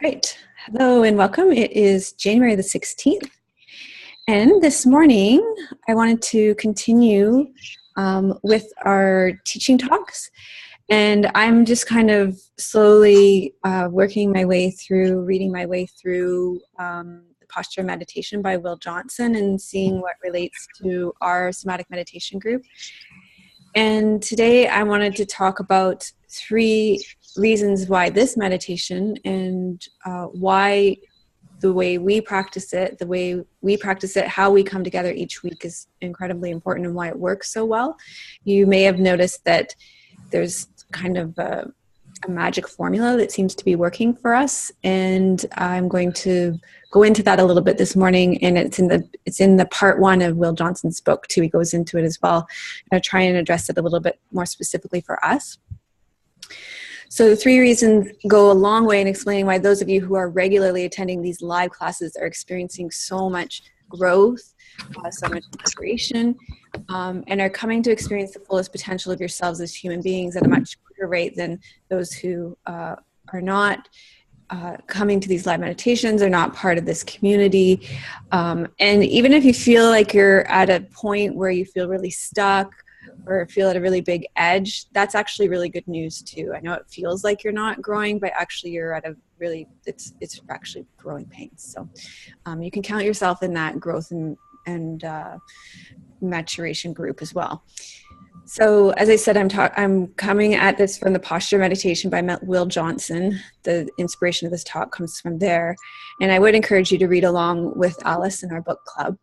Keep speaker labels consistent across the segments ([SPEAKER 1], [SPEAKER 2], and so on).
[SPEAKER 1] Right. Hello and welcome. It is January the 16th. And this morning, I wanted to continue with our teaching talks. And I'm just kind of slowly working my way through, reading my way through the Posture Meditation by Will Johnson and seeing what relates to our somatic meditation group. And today I wanted to talk about 3 reasons why this meditation and why the way we practice it, how we come together each week is incredibly important and why it works so well. You may have noticed that there's kind of a magic formula that seems to be working for us, and I'm going to go into that a little bit this morning, and it's in the part 1 of Will Johnson's book too. He goes into it as well. I'll try and address it a little bit more specifically for us. So the 3 reasons go a long way in explaining why those of you who are regularly attending these live classes are experiencing so much growth, so much inspiration, and are coming to experience the fullest potential of yourselves as human beings at a much quicker rate than those who are not coming to these live meditations, are not part of this community. And even if you feel like you're at a point where you feel really stuck or feel at a really big edge, that's actually really good news too. I know it feels like you're not growing, but actually you're at a really, it's actually growing pains. So you can count yourself in that growth and maturation group as well. So as I said, I'm coming at this from the Posture Meditation by Will Johnson. The inspiration of this talk comes from there. And I would encourage you to read along with Alice in our book club.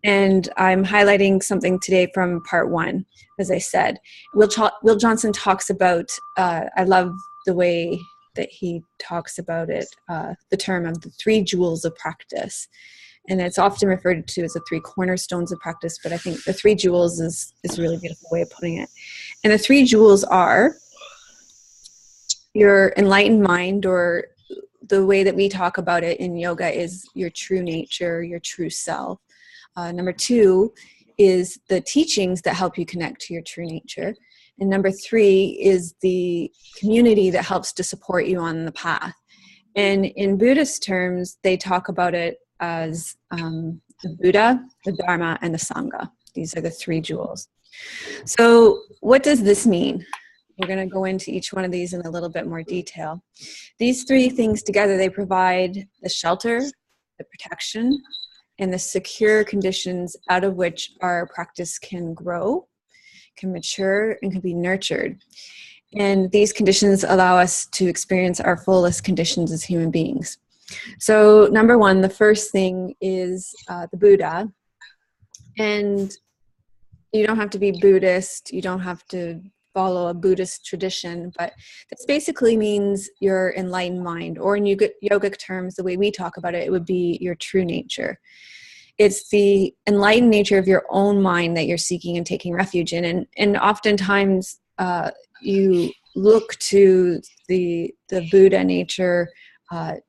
[SPEAKER 1] And I'm highlighting something today from part 1, as I said. Will Johnson talks about, I love the way that he talks about it, the term of the 3 jewels of practice. And it's often referred to as the 3 cornerstones of practice, but I think the 3 jewels is a really beautiful way of putting it. And the 3 jewels are your enlightened mind, or the way that we talk about it in yoga is your true nature, your true self. Number 2 is the teachings that help you connect to your true nature. And number 3 is the community that helps to support you on the path. And in Buddhist terms, they talk about it as the Buddha, the Dharma, and the Sangha. These are the 3 jewels. So what does this mean? We're going to go into each one of these in a little bit more detail. These 3 things together, they provide the shelter, the protection, and the secure conditions out of which our practice can grow, can mature, and can be nurtured. And these conditions allow us to experience our fullest conditions as human beings. So number 1, the first thing is the Buddha. And you don't have to be Buddhist, you don't have to follow a Buddhist tradition, but this basically means your enlightened mind, or in yogic terms, the way we talk about it, it would be your true nature. It's the enlightened nature of your own mind that you're seeking and taking refuge in. And oftentimes you look to the Buddha nature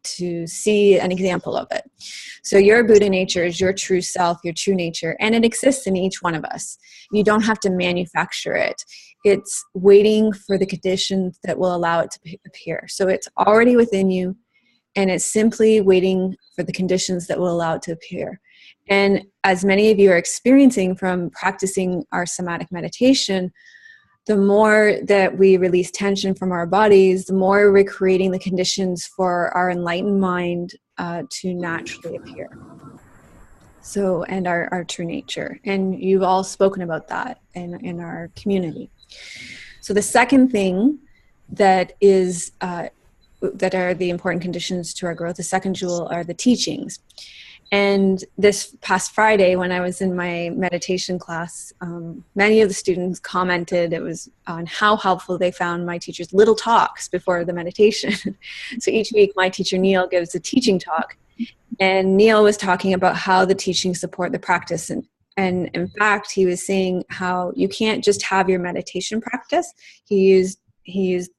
[SPEAKER 1] to see an example of it. So your Buddha nature is your true self, your true nature, and it exists in each one of us. You don't have to manufacture it. It's waiting for the conditions that will allow it to appear. So it's already within you, and it's simply waiting for the conditions that will allow it to appear. And as many of you are experiencing from practicing our somatic meditation, the more that we release tension from our bodies, the more we're creating the conditions for our enlightened mind to naturally appear. So, and our true nature. And you've all spoken about that in our community. So the second thing that is that are the important conditions to our growth, the second jewel, are the teachings. And this past Friday, when I was in my meditation class, many of the students commented it was on how helpful they found my teacher's little talks before the meditation. So each week, my teacher, Neil, gives a teaching talk. And Neil was talking about how the teachings support the practice. And in fact, he was saying how you can't just have your meditation practice. He used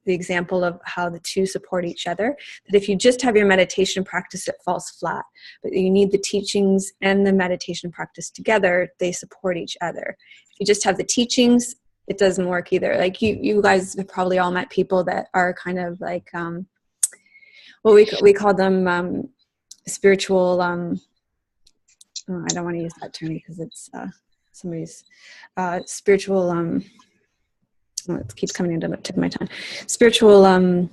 [SPEAKER 1] the example of how the 2 support each other, that if you just have your meditation practice, it falls flat. But you need the teachings and the meditation practice together. They support each other. If you just have the teachings, it doesn't work either. Like you guys have probably all met people that are kind of like, well, we call them spiritual. Oh, I don't want to use that term because it's somebody's spiritual. Oh, it keeps coming into the tip of my tongue. Spiritual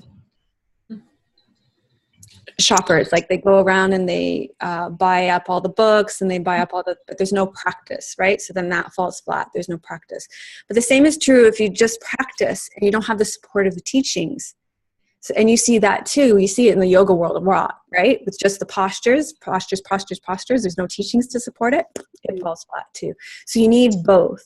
[SPEAKER 1] shoppers. Like they go around and they buy up all the books and they buy up all the, but there's no practice, right? So then that falls flat. There's no practice. But the same is true if you just practice and you don't have the support of the teachings. So, and you see that too. You see it in the yoga world a lot, right? With just the postures. There's no teachings to support it. It falls flat too. So you need both.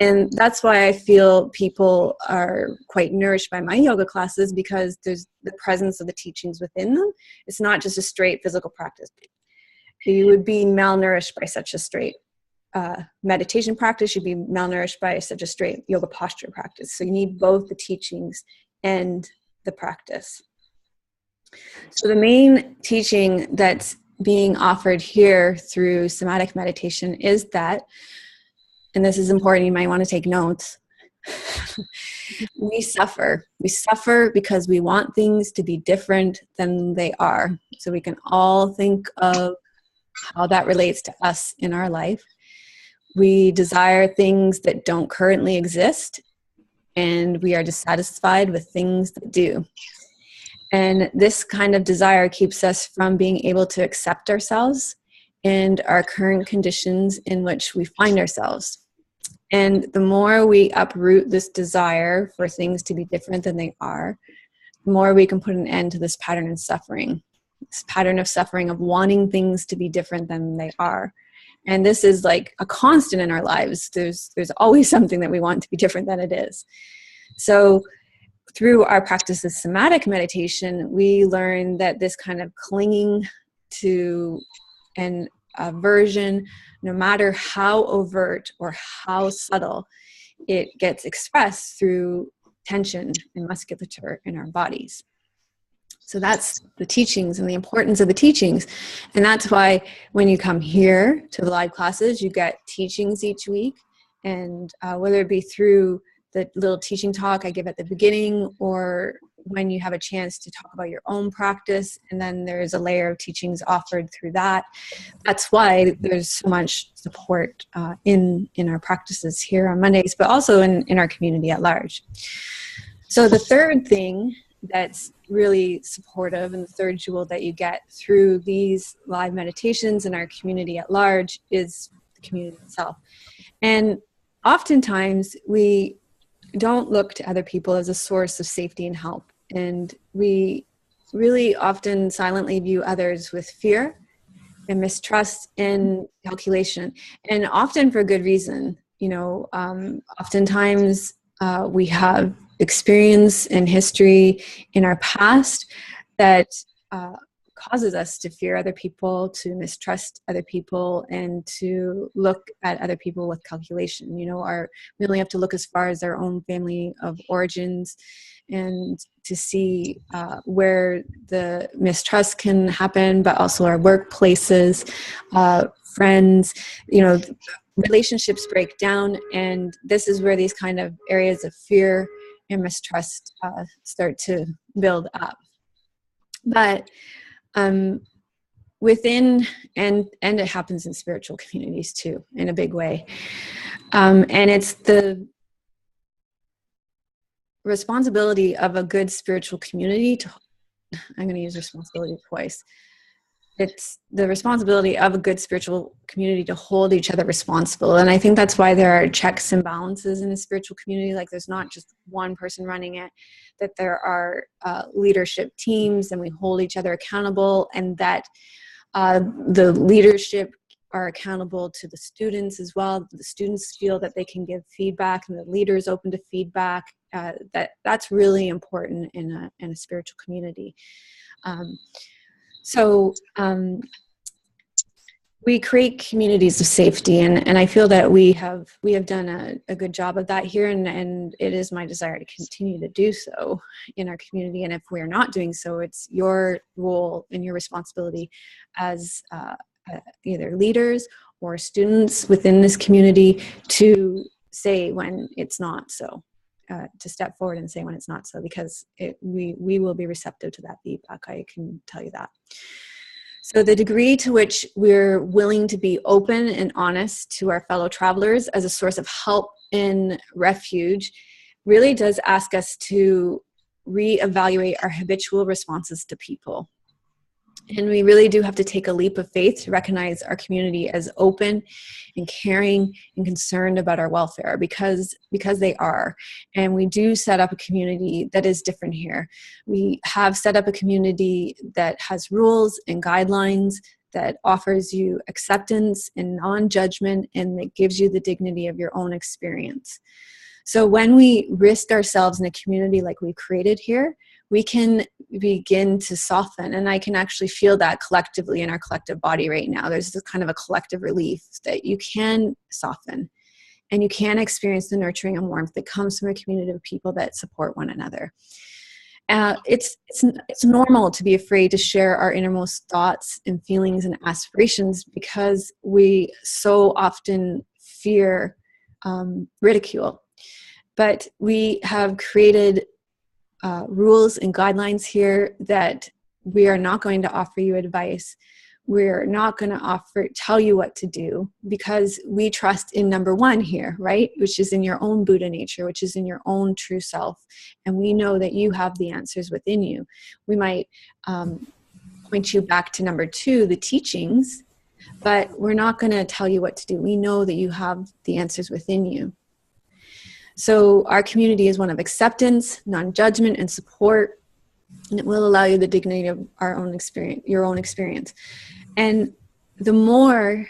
[SPEAKER 1] And that's why I feel people are quite nourished by my yoga classes, because there's the presence of the teachings within them. It's not just a straight physical practice. You would be malnourished by such a straight meditation practice. You'd be malnourished by such a straight yoga posture practice. So you need both the teachings and the practice. So the main teaching that's being offered here through somatic meditation is that, and this is important, you might want to take notes, we suffer. We suffer because we want things to be different than they are. So we can all think of how that relates to us in our life. We desire things that don't currently exist, and we are dissatisfied with things that do. And this kind of desire keeps us from being able to accept ourselves and our current conditions in which we find ourselves. And the more we uproot this desire for things to be different than they are, the more we can put an end to this pattern of suffering, this pattern of suffering of wanting things to be different than they are. And this is like a constant in our lives. There's always something that we want to be different than it is. So through our practice of somatic meditation, we learn that this kind of clinging to an aversion, no matter how overt or how subtle, it gets expressed through tension and musculature in our bodies. So that's the teachings and the importance of the teachings. And that's why when you come here to the live classes, you get teachings each week. And whether it be through the little teaching talk I give at the beginning, or when you have a chance to talk about your own practice, and then there's a layer of teachings offered through that. That's why there's so much support in our practices here on Mondays, but also in our community at large. So the third thing that's really supportive, and the third jewel that you get through these live meditations in our community at large, is the community itself. And oftentimes we don't look to other people as a source of safety and help. And we really often silently view others with fear and mistrust and calculation, and often for good reason. You know, oftentimes we have experience and history in our past that causes us to fear other people, to mistrust other people, and to look at other people with calculation. You know, we only have to look as far as our own family of origins and to see where the mistrust can happen, but also our workplaces, friends, you know, relationships break down. And this is where these kind of areas of fear and mistrust start to build up. But within, and it happens in spiritual communities too, in a big way. And it's the responsibility of a good spiritual community to, I'm going to use responsibility twice. It's the responsibility of a good spiritual community to hold each other responsible. And I think that's why there are checks and balances in a spiritual community. Like there's not just one person running it, that there are leadership teams, and we hold each other accountable, and that the leadership are accountable to the students as well. The students feel that they can give feedback, and the leader is open to feedback. That's really important in a spiritual community. So we create communities of safety, and I feel that we have done a good job of that here, and it is my desire to continue to do so in our community. And if we're not doing so, it's your role and your responsibility as either leaders or students within this community to say when it's not so. to step forward and say when it's not so, because we will be receptive to that feedback. I can tell you that. So the degree to which we're willing to be open and honest to our fellow travelers as a source of help and refuge really does ask us to reevaluate our habitual responses to people. And we really do have to take a leap of faith to recognize our community as open and caring and concerned about our welfare, because they are. And we do set up a community that is different here. We have set up a community that has rules and guidelines, that offers you acceptance and non-judgment, and that gives you the dignity of your own experience. So when we risk ourselves in a community like we've created here, we can begin to soften. And I can actually feel that collectively in our collective body right now. There's this kind of a collective relief that you can soften and you can experience the nurturing and warmth that comes from a community of people that support one another. It's normal to be afraid to share our innermost thoughts and feelings and aspirations, because we so often fear ridicule. But we have created rules and guidelines here that we are not going to offer you advice. We're not going to tell you what to do, because we trust in number one here, right? Which is in your own Buddha nature, which is in your own true self. And we know that you have the answers within you. We might point you back to number two, the teachings, but we're not going to tell you what to do. We know that you have the answers within you. So our community is one of acceptance, non-judgment, and support, and it will allow you the dignity of your own experience. And the more,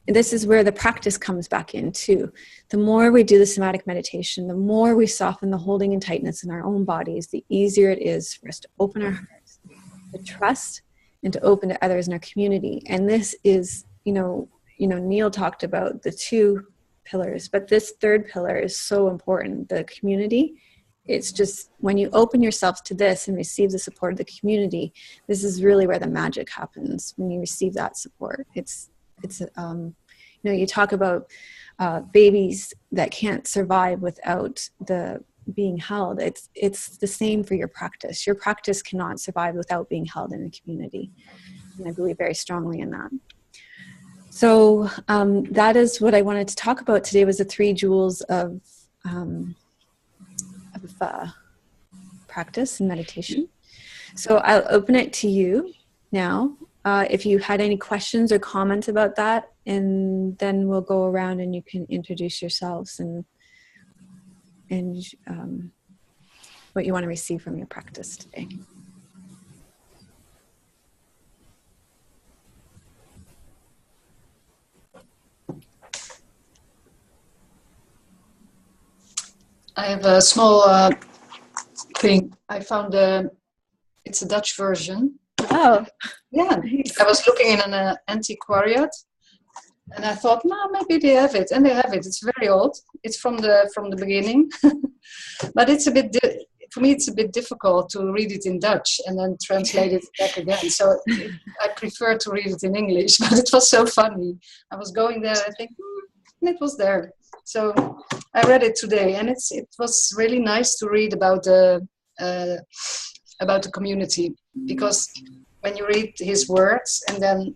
[SPEAKER 1] this is where the practice comes back in too. The more we do the somatic meditation, the more we soften the holding and tightness in our own bodies, the easier it is for us to open our hearts, to trust, and to open to others in our community. And this is, Neil talked about the two pillars, but this third pillar is so important, the community. It's just when you open yourself to this and receive the support of the community, this is really where the magic happens, when you receive that support. You talk about babies that can't survive without the being held. It's the same for your practice. Your practice cannot survive without being held in a community. And I believe very strongly in that. So that is what I wanted to talk about today, was the 3 jewels of practice and meditation. So I'll open it to you now. If you had any questions or comments about that, and then we'll go around and you can introduce yourselves and what you want to receive from your practice today.
[SPEAKER 2] I have a small thing. I found it's a Dutch version.
[SPEAKER 1] Oh,
[SPEAKER 2] yeah. I was looking in an antiquariat, and I thought, no, maybe they have it, and they have it. It's very old. It's from the beginning, but it's a bit. For me, it's a bit difficult to read it in Dutch and then translate it back again. So I prefer to read it in English. But it was so funny. I was going there, I think, and it was there. So I read it today, and it was really nice to read about the community, because when you read his words and then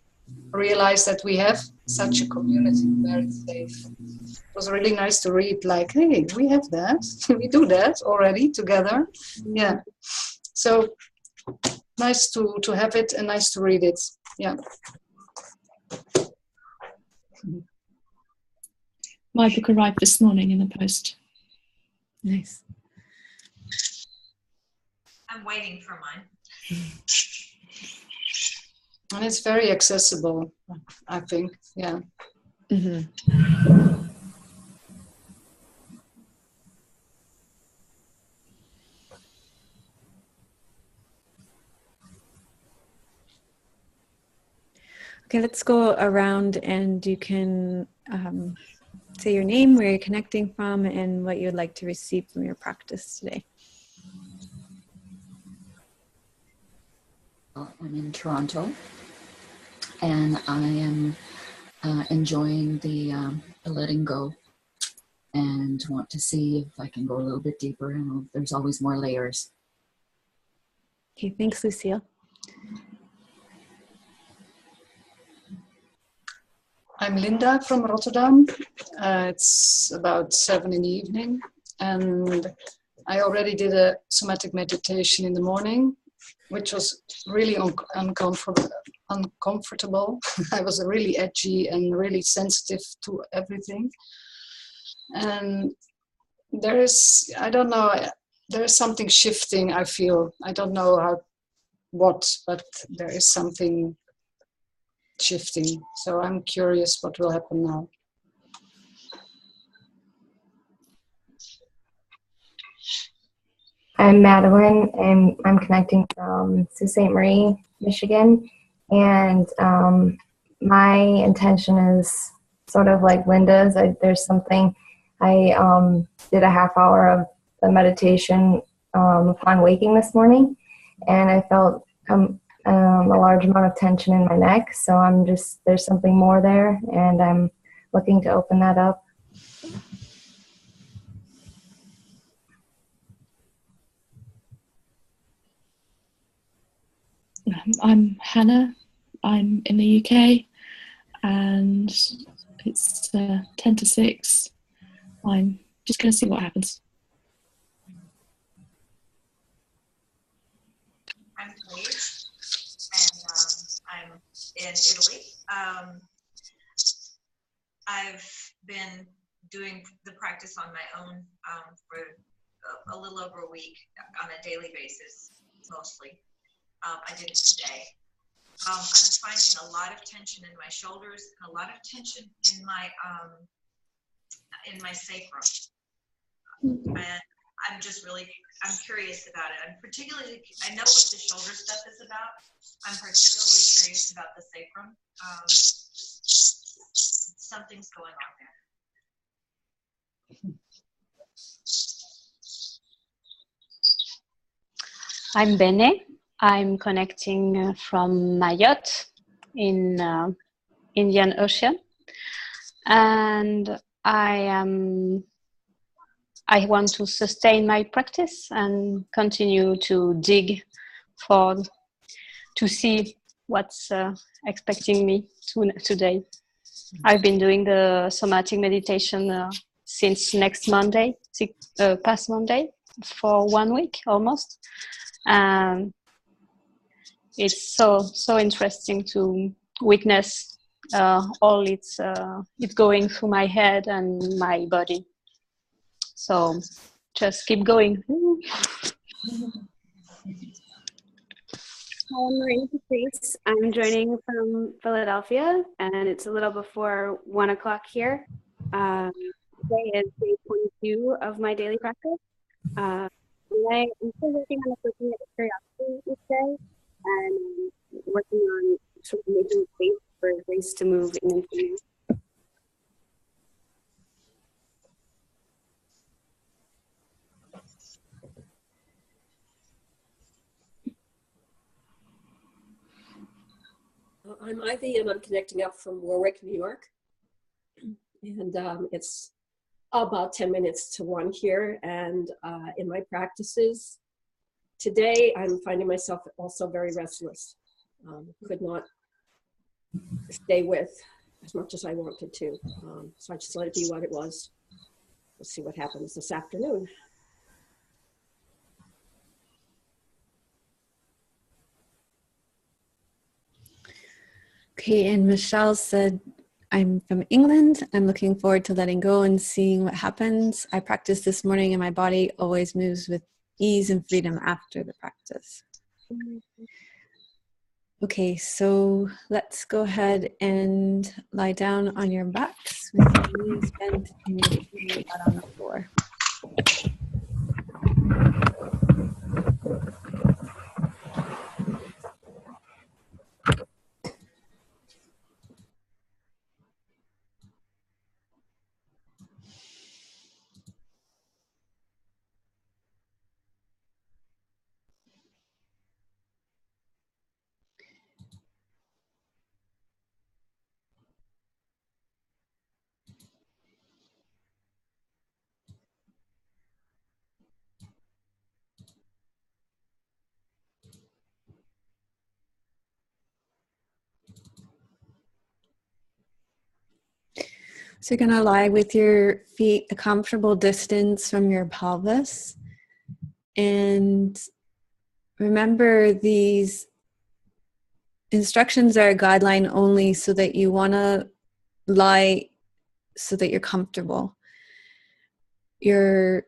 [SPEAKER 2] realize that we have such a community where it's safe, it was really nice to read. Like, hey, we have that, we do that already together. Yeah, so nice to have it and nice to read it. Yeah.
[SPEAKER 3] My book arrived this morning in the post.
[SPEAKER 1] Nice.
[SPEAKER 4] I'm waiting for mine.
[SPEAKER 2] And it's very accessible, I think. Yeah.
[SPEAKER 1] Mm-hmm. Okay, let's go around, and you can say your name, where you're connecting from, and what you'd like to receive from your practice today.
[SPEAKER 5] I'm in Toronto, and I am enjoying the letting go and want to see if I can go a little bit deeper. And there's always more layers.
[SPEAKER 1] Okay, thanks, Lucille.
[SPEAKER 2] I'm Linda from Rotterdam. It's about 7 in the evening, and I already did a somatic meditation in the morning, which was really uncomfortable. I was really edgy and really sensitive to everything. And I don't know, there is something shifting, I feel. I don't know what, but there is something shifting. So I'm curious what will happen now.
[SPEAKER 6] I'm Madeline, and I'm connecting from Sault Ste. Marie, Michigan. And my intention is sort of like Linda's. There's something, I did a half hour of the meditation upon waking this morning, and I felt a large amount of tension in my neck. So there's something more there, and I'm looking to open that up.
[SPEAKER 3] I'm Hannah. I'm in the UK, and it's 10 to 6. I'm just going to see what happens.
[SPEAKER 4] I'm Paige, and I'm in Italy. I've been doing the practice on my own for a little over a week on a daily basis, mostly. I did it today. I'm finding a lot of tension in my shoulders and a lot of tension in my sacrum. And I'm curious about it. I know what the shoulder stuff is about. I'm particularly curious about the sacrum. Something's going on there.
[SPEAKER 7] I'm Bene. I'm connecting from Mayotte in Indian Ocean, and I want to sustain my practice and continue to dig to see what's expecting me today. I've been doing the somatic meditation since next Monday, past Monday, for 1 week almost. It's so interesting to witness all it's going through my head and my body. So just keep going.
[SPEAKER 8] Hi, I'm Marina Patrice. I'm joining from Philadelphia, and it's a little before 1 o'clock here. Today is day 22 of my daily practice. I'm still working on approaching it with curiosity each day, and working on sort of making space for grace to move in and through.
[SPEAKER 9] I'm Ivy, and I'm connecting up from Warwick, New York. And it's about 10 minutes to 1 here. And in my practices today, I'm finding myself also very restless. Could not stay with as much as I wanted to. So I just let it be what it was. We'll see what happens this afternoon.
[SPEAKER 1] Okay, and Michelle said, I'm from England. I'm looking forward to letting go and seeing what happens. I practiced this morning and my body always moves with ease and freedom after the practice. Okay, so let's go ahead and lie down on your backs with your knees bent and your feet out on the floor. So you're going to lie with your feet a comfortable distance from your pelvis. And remember, these instructions are a guideline only, so that you want to lie so that you're comfortable. Your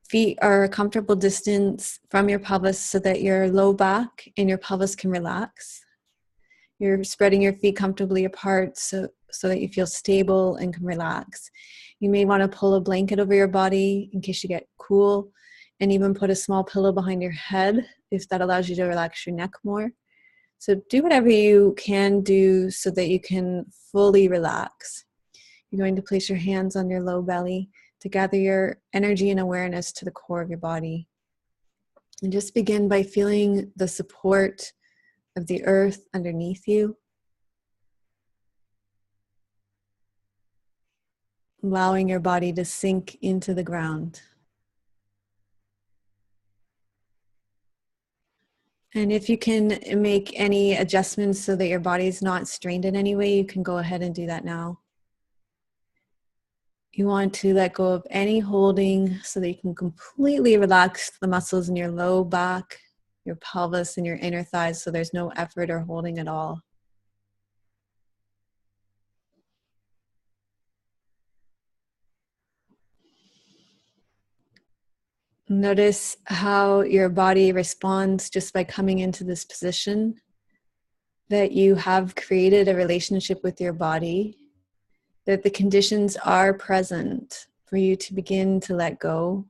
[SPEAKER 1] feet are a comfortable distance from your pelvis so that your low back and your pelvis can relax. You're spreading your feet comfortably apart so that you feel stable and can relax. You may want to pull a blanket over your body in case you get cool, and even put a small pillow behind your head if that allows you to relax your neck more. So do whatever you can do so that you can fully relax. You're going to place your hands on your low belly to gather your energy and awareness to the core of your body. And just begin by feeling the support of the earth underneath you. Allowing your body to sink into the ground. And if you can make any adjustments so that your body is not strained in any way, you can go ahead and do that now. You want to let go of any holding so that you can completely relax the muscles in your low back, your pelvis, and your inner thighs, so there's no effort or holding at all. Notice how your body responds just by coming into this position, that you have created a relationship with your body, that the conditions are present for you to begin to let go,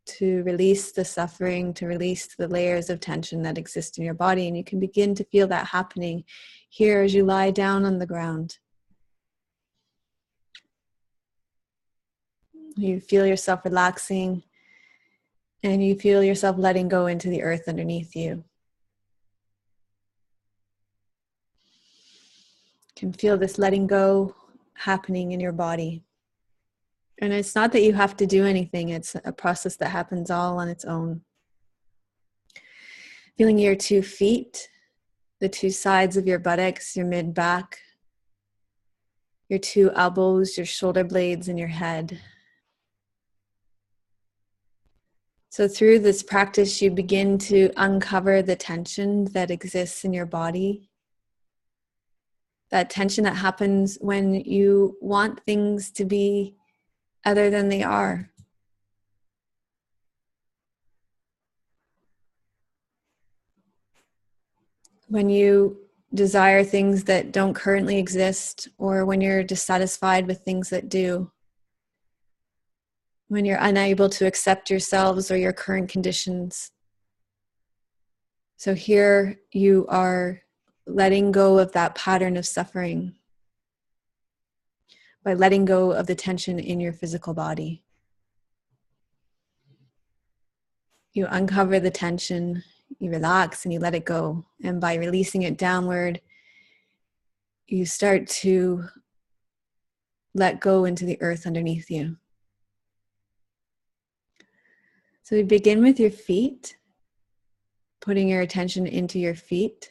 [SPEAKER 1] to release the suffering, to release the layers of tension that exist in your body. And you can begin to feel that happening here as you lie down on the ground. You feel yourself relaxing, and you feel yourself letting go into the earth underneath you. You can feel this letting go happening in your body. And it's not that you have to do anything, it's a process that happens all on its own. Feeling your 2 feet, the 2 sides of your buttocks, your mid-back, your 2 elbows, your shoulder blades, and your head. So through this practice, you begin to uncover the tension that exists in your body. That tension that happens when you want things to be other than they are. When you desire things that don't currently exist, or when you're dissatisfied with things that do. When you're unable to accept yourselves or your current conditions. So here you are letting go of that pattern of suffering by letting go of the tension in your physical body. You uncover the tension, you relax, and you let it go. And by releasing it downward, you start to let go into the earth underneath you. So we begin with your feet, putting your attention into your feet.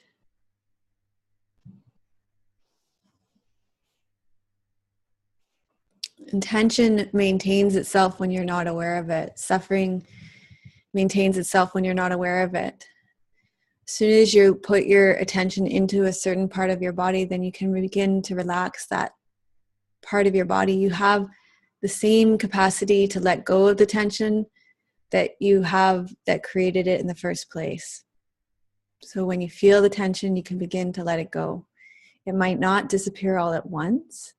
[SPEAKER 1] And tension maintains itself when you're not aware of it. Suffering maintains itself when you're not aware of it. As soon as you put your attention into a certain part of your body, then you can begin to relax that part of your body. You have the same capacity to let go of the tension that you have that created it in the first place. So when you feel the tension, you can begin to let it go. It might not disappear all at once,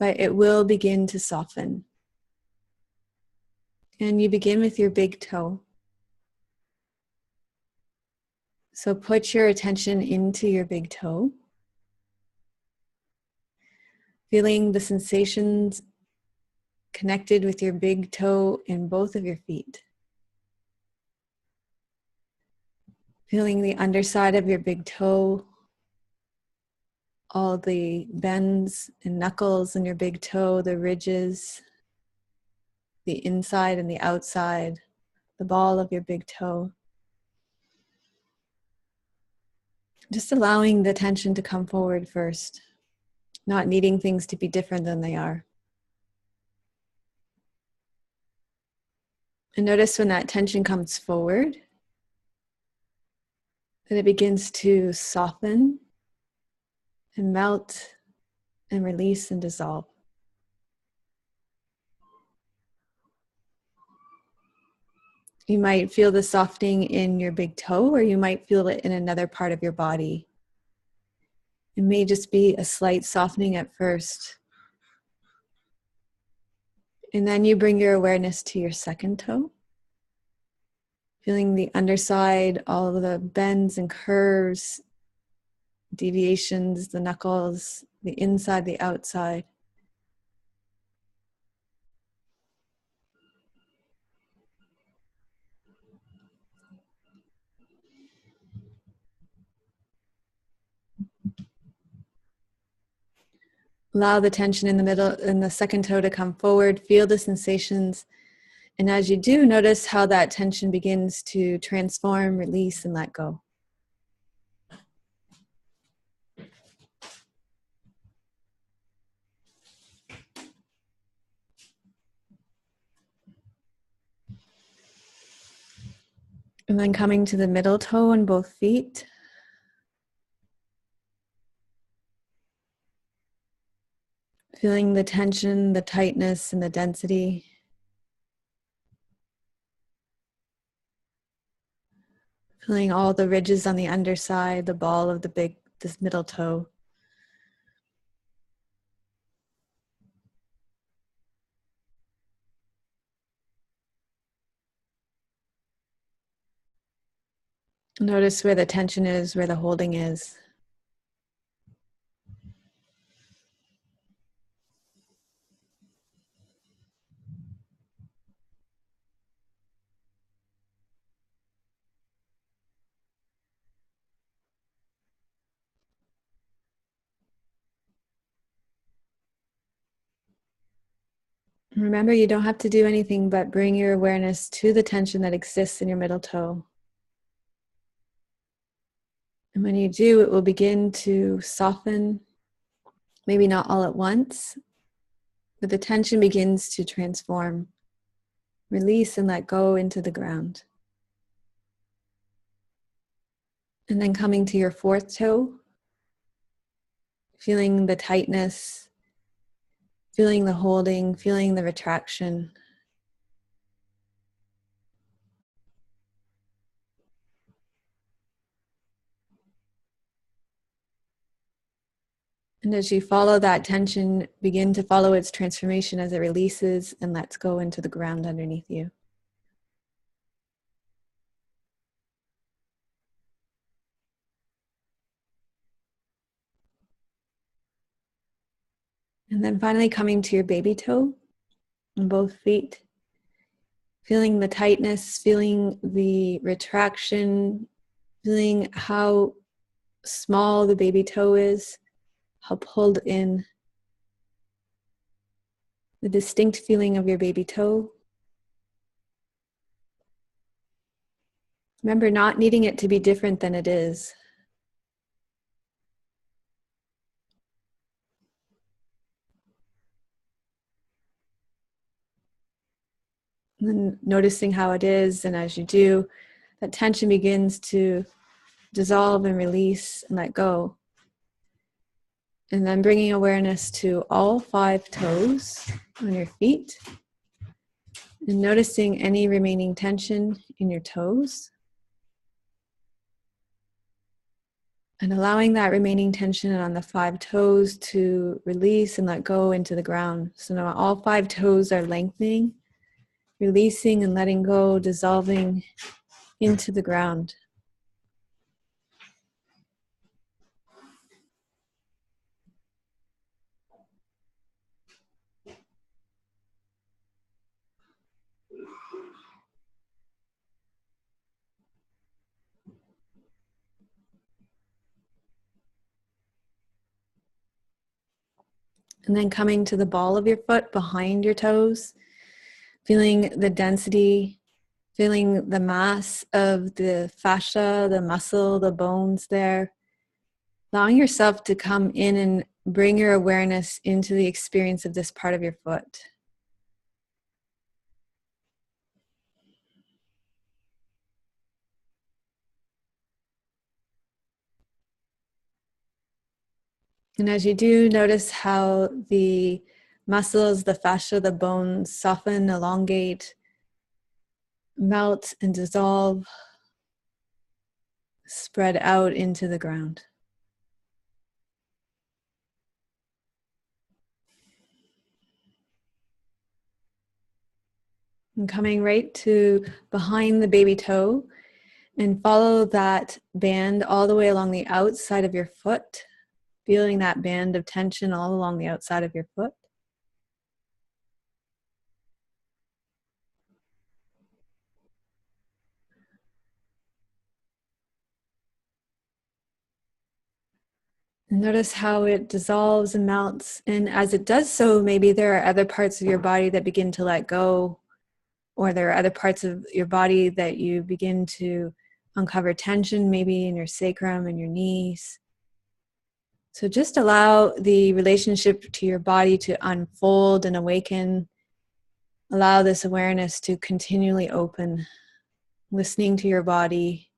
[SPEAKER 1] but it will begin to soften. And you begin with your big toe. So put your attention into your big toe, feeling the sensations connected with your big toe in both of your feet. Feeling the underside of your big toe, all the bends and knuckles in your big toe, the ridges, the inside and the outside, the ball of your big toe. Just allowing the tension to come forward first. not needing things to be different than they are. And notice when that tension comes forward, that it begins to soften and melt and release and dissolve. You might feel the softening in your big toe, or you might feel it in another part of your body. It may just be a slight softening at first. And then you bring your awareness to your second toe, feeling the underside, all of the bends and curves, deviations, the knuckles, the inside, the outside. Allow the tension in the middle, in the second toe to come forward. Feel the sensations. And as you do, notice how that tension begins to transform, release, and let go. And then coming to the middle toe on both feet. Feeling the tension, the tightness, and the density. Feeling all the ridges on the underside, the ball of this middle toe. Notice where the tension is, where the holding is. Remember, you don't have to do anything but bring your awareness to the tension that exists in your middle toe. And when you do, it will begin to soften, maybe not all at once, but the tension begins to transform, release and let go into the ground. And then coming to your fourth toe, feeling the tightness, feeling the holding, feeling the retraction. And as you follow that tension, begin to follow its transformation as it releases and lets go into the ground underneath you. And then finally coming to your baby toe on both feet, feeling the tightness, feeling the retraction, feeling how small the baby toe is, how pulled in, the distinct feeling of your baby toe. Remember, not needing it to be different than it is. And then noticing how it is, and as you do, that tension begins to dissolve and release and let go. And then bringing awareness to all 5 toes on your feet and noticing any remaining tension in your toes. And allowing that remaining tension on the 5 toes to release and let go into the ground. So now all 5 toes are lengthening, releasing and letting go, dissolving into the ground. And then coming to the ball of your foot behind your toes, feeling the density, feeling the mass of the fascia, the muscle, the bones there. Allowing yourself to come in and bring your awareness into the experience of this part of your foot. And as you do, notice how the muscles, the fascia, the bones soften, elongate, melt, and dissolve, spread out into the ground. And coming right to behind the baby toe, and follow that band all the way along the outside of your foot, feeling that band of tension all along the outside of your foot. And notice how it dissolves and melts. And as it does so, maybe there are other parts of your body that begin to let go, or there are other parts of your body that you begin to uncover tension, maybe in your sacrum and your knees. So just allow the relationship to your body to unfold and awaken. Allow this awareness to continually open, listening to your body,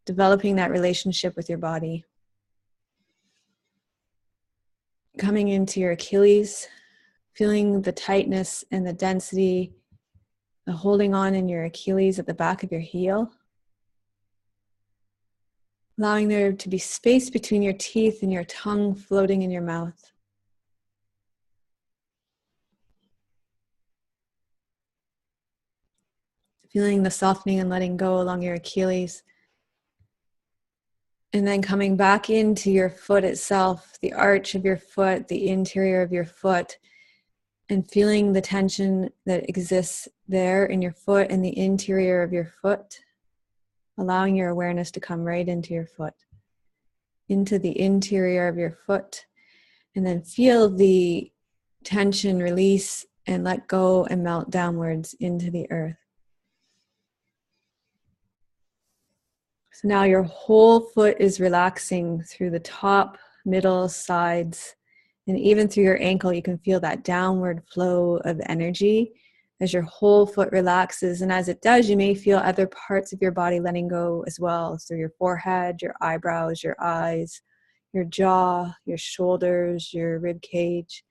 [SPEAKER 1] developing that relationship with your body. Coming into your Achilles, feeling the tightness and the density, the holding on in your Achilles at the back of your heel. Allowing there to be space between your teeth and your tongue floating in your mouth. Feeling the softening and letting go along your Achilles. And then coming back into your foot itself, the arch of your foot, the interior of your foot, and feeling the tension that exists there in your foot and the interior of your foot. Allowing your awareness to come right into your foot, into the interior of your foot, and then feel the tension release and let go and melt downwards into the earth. So now your whole foot is relaxing through the top, middle, sides, and even through your ankle. You can feel that downward flow of energy as your whole foot relaxes. And as it does, you may feel other parts of your body letting go as well. So your forehead, your eyebrows, your eyes, your jaw, your shoulders, your rib cage.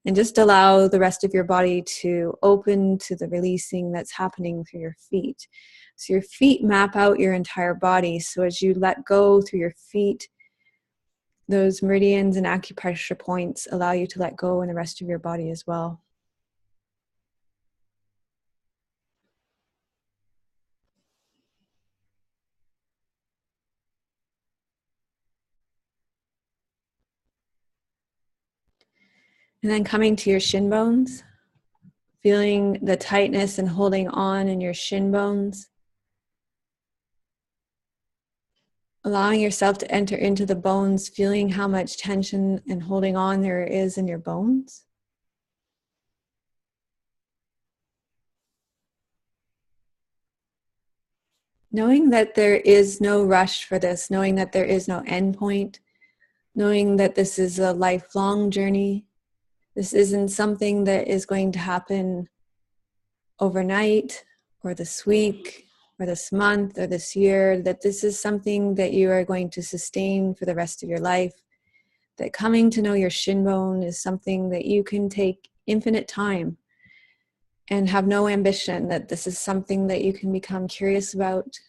[SPEAKER 1] And just allow the rest of your body to open to the releasing that's happening through your feet. So your feet map out your entire body. So as you let go through your feet, those meridians and acupressure points allow you to let go in the rest of your body as well. And then coming to your shin bones, feeling the tightness and holding on in your shin bones. Allowing yourself to enter into the bones, feeling how much tension and holding on there is in your bones. Knowing that there is no rush for this, knowing that there is no end point, knowing that this is a lifelong journey. This isn't something that is going to happen overnight or this week or this month or this year, that this is something that you are going to sustain for the rest of your life. That coming to know your shin bone is something that you can take infinite time and have no ambition, that this is something that you can become curious about.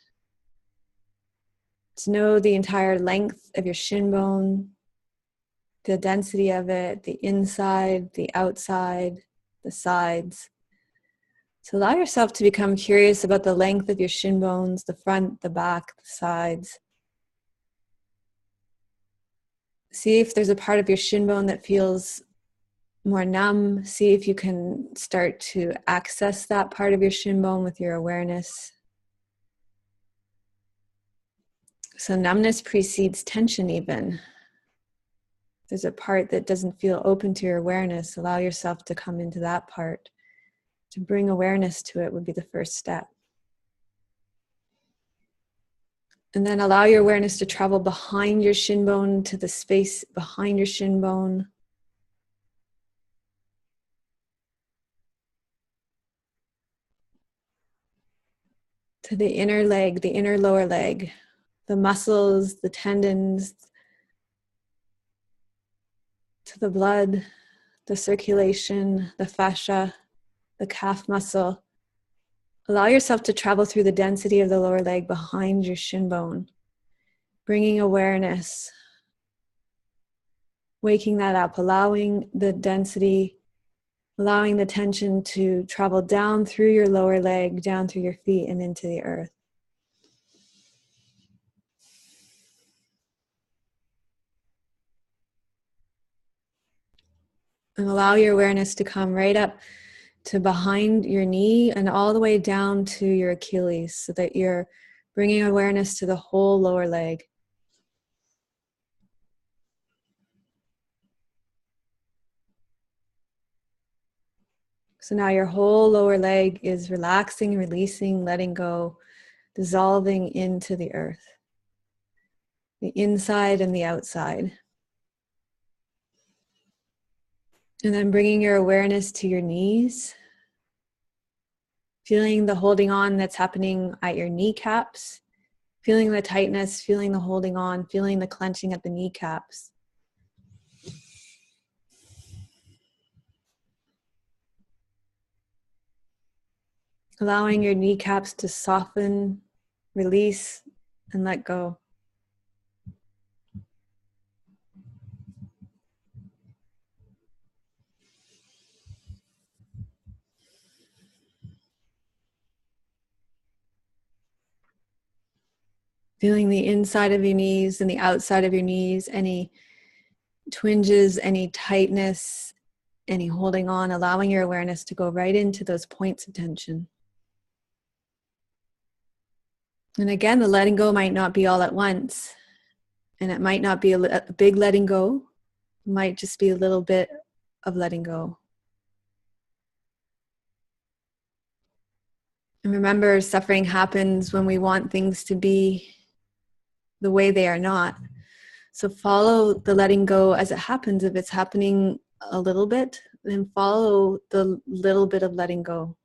[SPEAKER 1] To know the entire length of your shin bone, the density of it, the inside, the outside, the sides. So allow yourself to become curious about the length of your shin bones, the front, the back, the sides. See if there's a part of your shin bone that feels more numb. See if you can start to access that part of your shin bone with your awareness. So numbness precedes tension even. There's a part that doesn't feel open to your awareness. Allow yourself to come into that part. To bring awareness to it would be the first step. And then allow your awareness to travel behind your shin bone to the space behind your shin bone. To the inner leg, the inner lower leg, the muscles, the tendons, to the blood, the circulation, the fascia, the calf muscle. Allow yourself to travel through the density of the lower leg behind your shin bone, bringing awareness, waking that up, allowing the density, allowing the tension to travel down through your lower leg, down through your feet and into the earth. And allow your awareness to come right up to behind your knee and all the way down to your Achilles, so that you're bringing awareness to the whole lower leg. So now your whole lower leg is relaxing, releasing, letting go, dissolving into the earth, the inside and the outside. And then bringing your awareness to your knees, feeling the holding on that's happening at your kneecaps, feeling the tightness, feeling the holding on, feeling the clenching at the kneecaps. Allowing your kneecaps to soften, release, and let go. Feeling the inside of your knees and the outside of your knees, any twinges, any tightness, any holding on, allowing your awareness to go right into those points of tension. And again, the letting go might not be all at once. And it might not be a big letting go. It might just be a little bit of letting go. And remember, suffering happens when we want things to be the way they are not. So follow the letting go as it happens. If it's happening a little bit, then follow the little bit of letting go.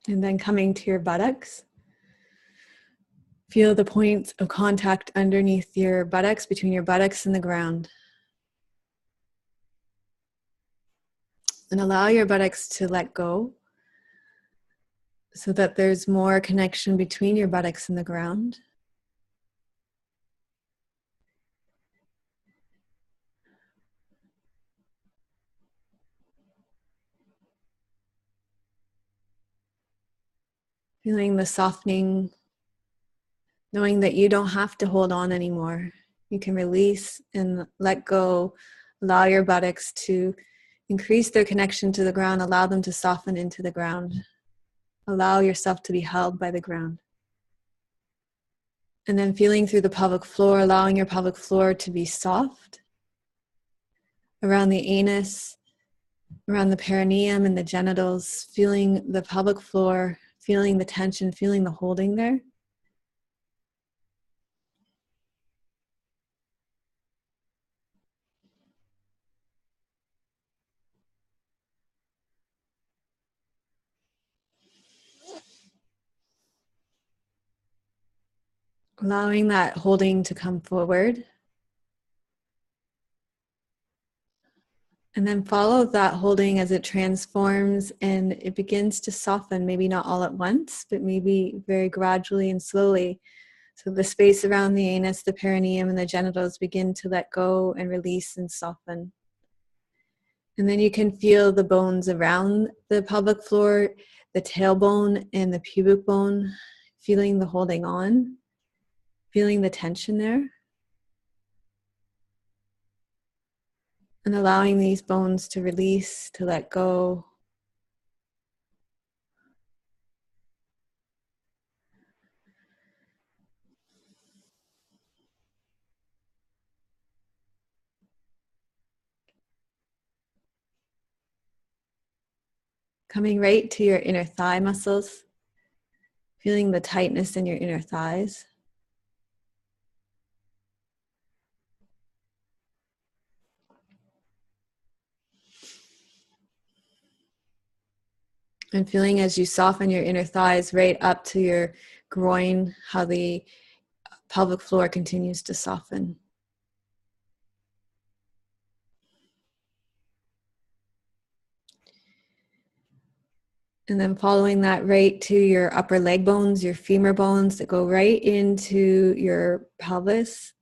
[SPEAKER 1] And then coming to your buttocks. Feel the points of contact underneath your buttocks, between your buttocks and the ground. And allow your buttocks to let go so that there's more connection between your buttocks and the ground. Feeling the softening, knowing that you don't have to hold on anymore. You can release and let go. Allow your buttocks to increase their connection to the ground. Allow them to soften into the ground. Allow yourself to be held by the ground. And then feeling through the pelvic floor, allowing your pelvic floor to be soft around the anus, around the perineum and the genitals, feeling the pelvic floor, feeling the tension, feeling the holding there. Allowing that holding to come forward. And then follow that holding as it transforms and it begins to soften, maybe not all at once, but maybe very gradually and slowly. So the space around the anus, the perineum, and the genitals begin to let go and release and soften. And then you can feel the bones around the pelvic floor, the tailbone and the pubic bone, feeling the holding on, feeling the tension there. And allowing these bones to release, to let go. Coming right to your inner thigh muscles, feeling the tightness in your inner thighs. And feeling as you soften your inner thighs right up to your groin, how the pelvic floor continues to soften. And then following that right to your upper leg bones, your femur bones that go right into your pelvis.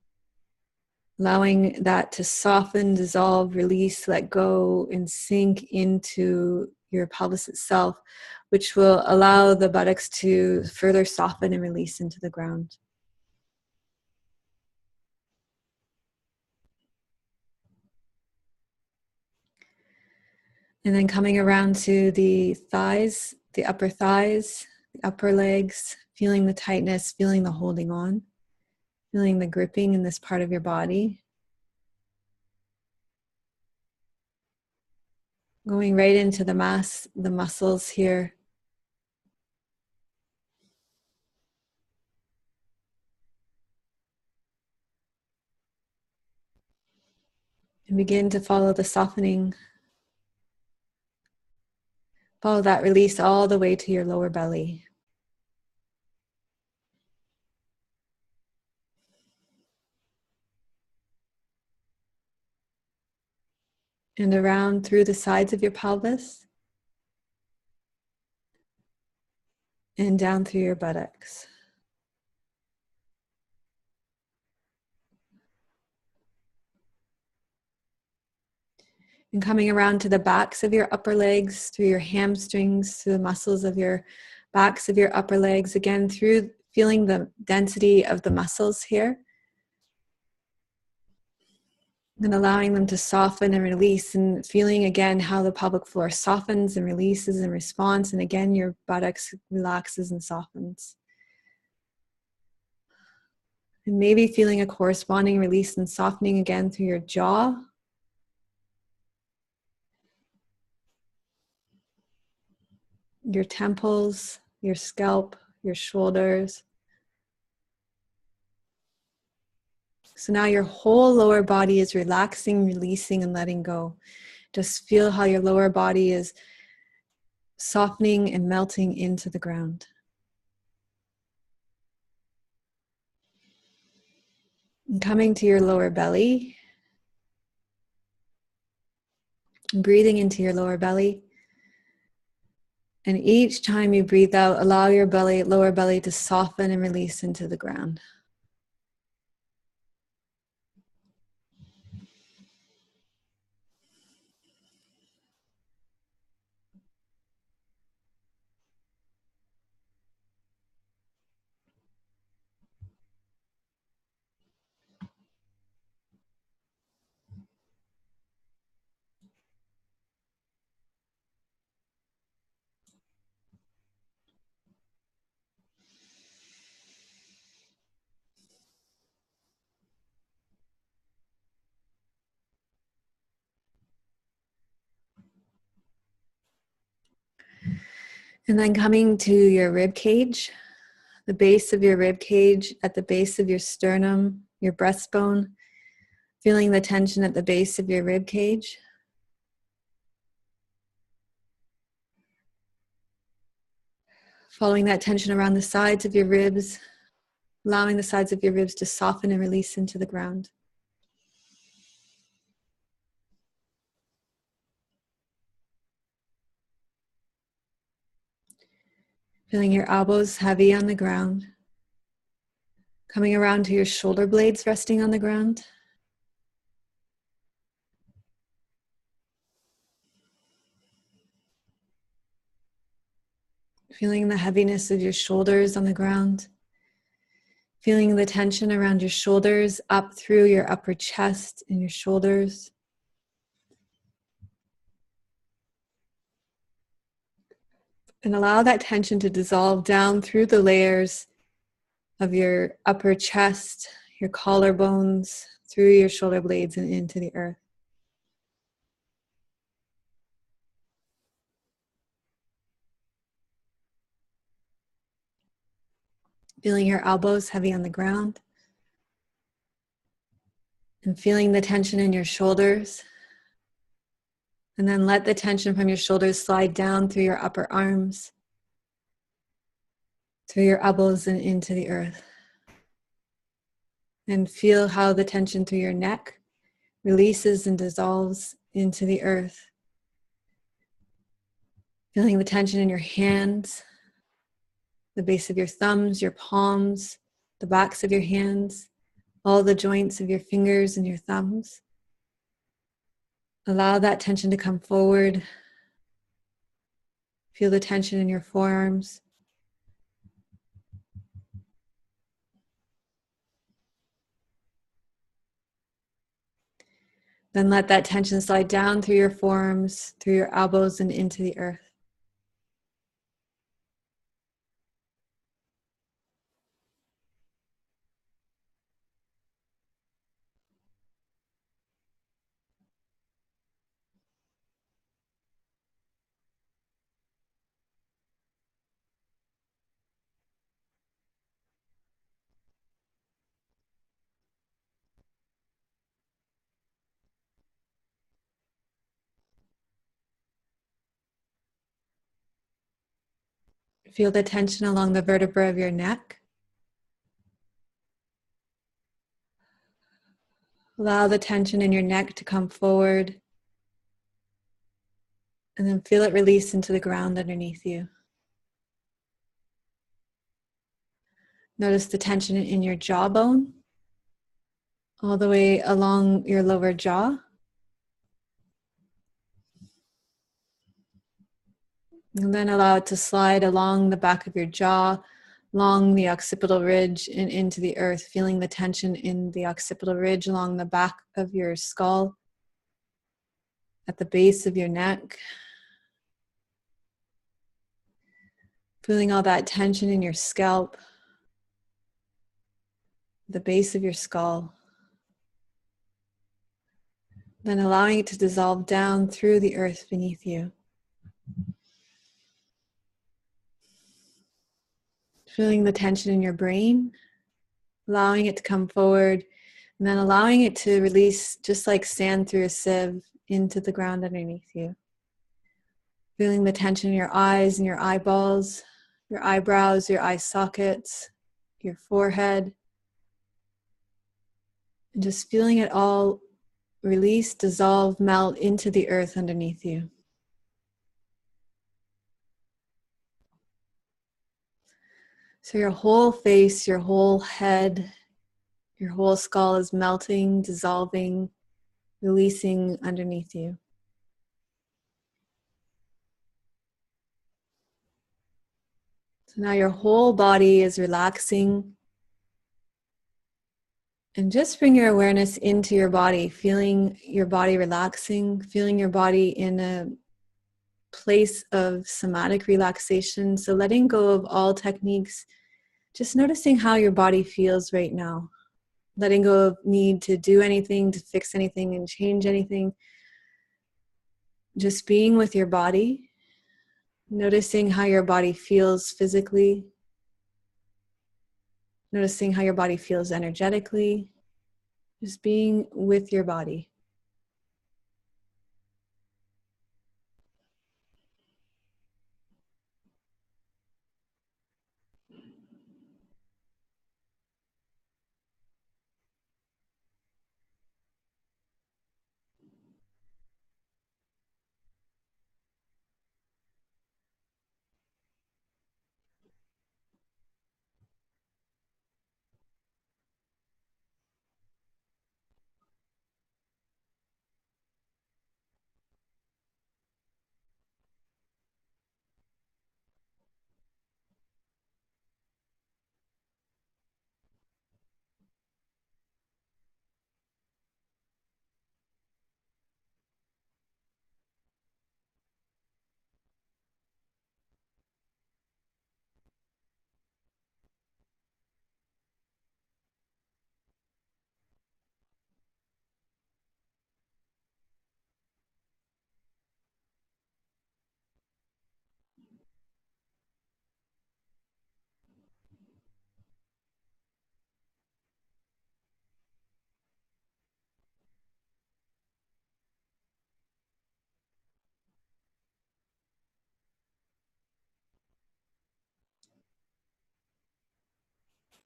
[SPEAKER 1] Allowing that to soften, dissolve, release, let go, and sink into your pelvis itself, which will allow the buttocks to further soften and release into the ground. And then coming around to the thighs, the upper thighs, the upper legs, feeling the tightness, feeling the holding on, feeling the gripping in this part of your body. Going right into the muscles here. And begin to follow the softening. Follow that release all the way to your lower belly. And around through the sides of your pelvis. And down through your buttocks. And coming around to the backs of your upper legs, through your hamstrings, through the muscles of your backs of your upper legs, again through feeling the density of the muscles here. And allowing them to soften and release, and feeling again how the pelvic floor softens and releases in response. And again, your buttocks relaxes and softens. And maybe feeling a corresponding release and softening again through your jaw. Your temples, your scalp, your shoulders. So now your whole lower body is relaxing, releasing, and letting go. Just feel how your lower body is softening and melting into the ground. And coming to your lower belly. And breathing into your lower belly. And each time you breathe out, allow your lower belly to soften and release into the ground. And then coming to your rib cage, the base of your rib cage, at the base of your sternum, your breastbone, feeling the tension at the base of your rib cage. Following that tension around the sides of your ribs, allowing the sides of your ribs to soften and release into the ground. Feeling your elbows heavy on the ground. Coming around to your shoulder blades resting on the ground. Feeling the heaviness of your shoulders on the ground. Feeling the tension around your shoulders up through your upper chest and your shoulders. And allow that tension to dissolve down through the layers of your upper chest, your collarbones, through your shoulder blades and into the earth. Feeling your elbows heavy on the ground. And feeling the tension in your shoulders. And then let the tension from your shoulders slide down through your upper arms, through your elbows and into the earth. And feel how the tension through your neck releases and dissolves into the earth. Feeling the tension in your hands, the base of your thumbs, your palms, the backs of your hands, all the joints of your fingers and your thumbs. Allow that tension to come forward. Feel the tension in your forearms. Then let that tension slide down through your forearms, through your elbows, and into the earth. Feel the tension along the vertebra of your neck. Allow the tension in your neck to come forward. And then feel it release into the ground underneath you. Notice the tension in your jawbone, all the way along your lower jaw. And then allow it to slide along the back of your jaw, along the occipital ridge and into the earth, feeling the tension in the occipital ridge along the back of your skull, at the base of your neck. Feeling all that tension in your scalp, the base of your skull. Then allowing it to dissolve down through the earth beneath you. Feeling the tension in your brain, allowing it to come forward, and then allowing it to release just like sand through a sieve into the ground underneath you. Feeling the tension in your eyes and your eyeballs, your eyebrows, your eye sockets, your forehead. And just feeling it all release, dissolve, melt into the earth underneath you. So your whole face, your whole head, your whole skull is melting, dissolving, releasing underneath you. So now your whole body is relaxing. And just bring your awareness into your body, feeling your body relaxing, feeling your body in a place of somatic relaxation. So letting go of all techniques, just noticing how your body feels right now. Letting go of need to do anything, to fix anything and change anything. Just being with your body, noticing how your body feels physically, noticing how your body feels energetically, just being with your body.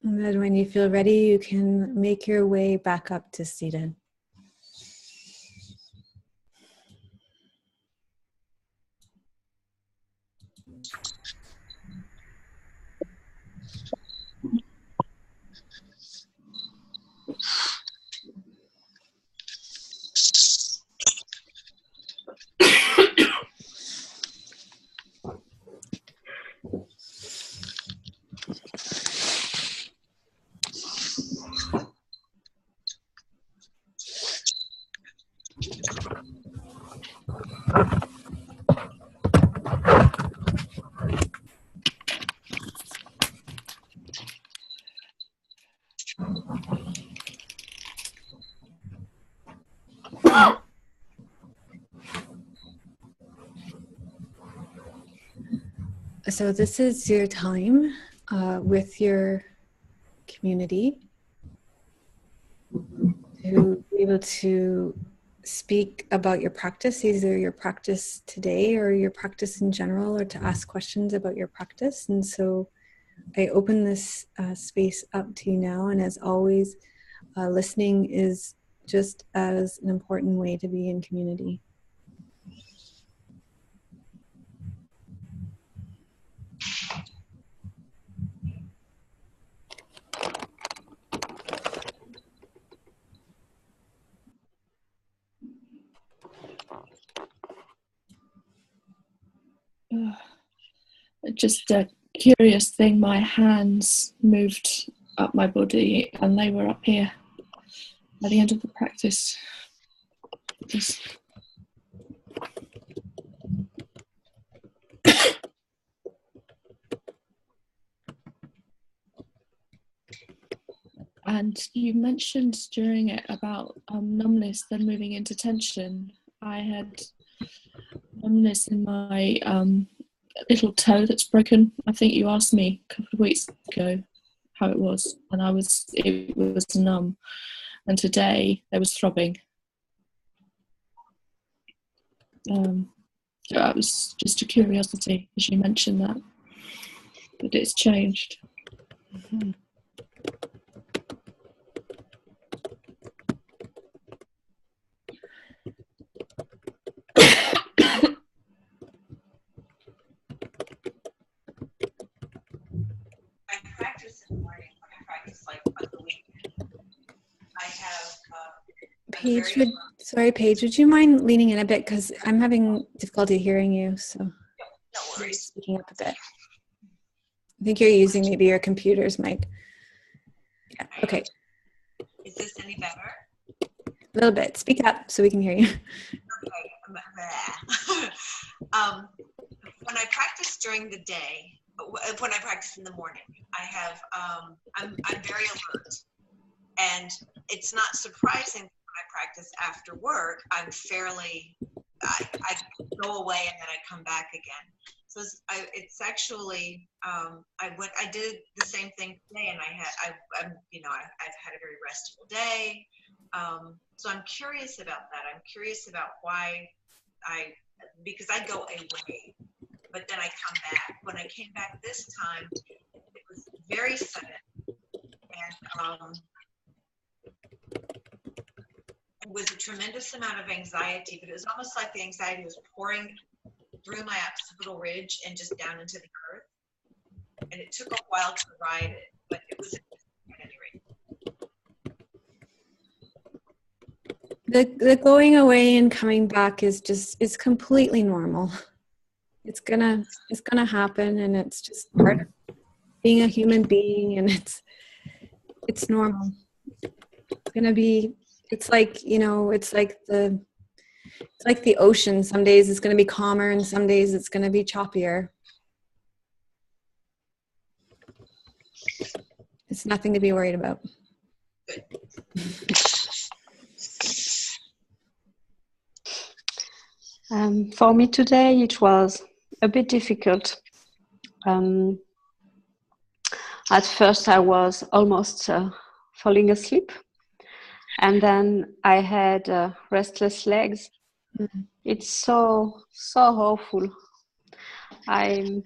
[SPEAKER 1] And then when you feel ready, you can make your way back up to seated. So this is your time with your community to be able to speak about your practice, either your practice today or your practice in general, or to ask questions about your practice. And so I open this space up to you now. And as always, listening is just as an important way to be in community.
[SPEAKER 3] Just a curious thing, my hands moved up my body and they were up here at the end of the practice. Just and you mentioned during it about numbness then moving into tension. I had numbness in my little toe that's broken. I think you asked me a couple of weeks ago how it was, and it was numb, and today there was throbbing. So that was just a curiosity as you mentioned that it's changed.
[SPEAKER 1] Mm-hmm. Paige, would you mind leaning in a bit, because I'm having difficulty hearing you, so
[SPEAKER 4] No worries.
[SPEAKER 1] speaking up a bit. I think you're using maybe your computer's mic. Yeah, okay.
[SPEAKER 4] Is this any better?
[SPEAKER 1] A little bit. Speak up so we can hear you.
[SPEAKER 4] Okay. When I practice during the day, when I practice in the morning, I'm very alert, and it's not surprising when I practice after work. I go away and then I come back again. So it's actually I did the same thing today, and I've had a very restful day. So I'm curious about that. I'm curious about why because I go away, but then I come back. When I came back this time, it was very sudden, and it was a tremendous amount of anxiety, but it was almost like the anxiety was pouring through my occipital ridge and just down into the earth. And it took a while to ride it, but it was at any rate.
[SPEAKER 1] The going away and coming back is completely normal. It's gonna happen, and it's just part of being a human being, and it's normal. It's gonna be. It's like the ocean. Some days it's gonna be calmer, and some days it's gonna be choppier. It's nothing to be worried about.
[SPEAKER 7] For me today, it was a bit difficult. At first, I was almost falling asleep, and then I had restless legs. Mm-hmm. It's so awful. I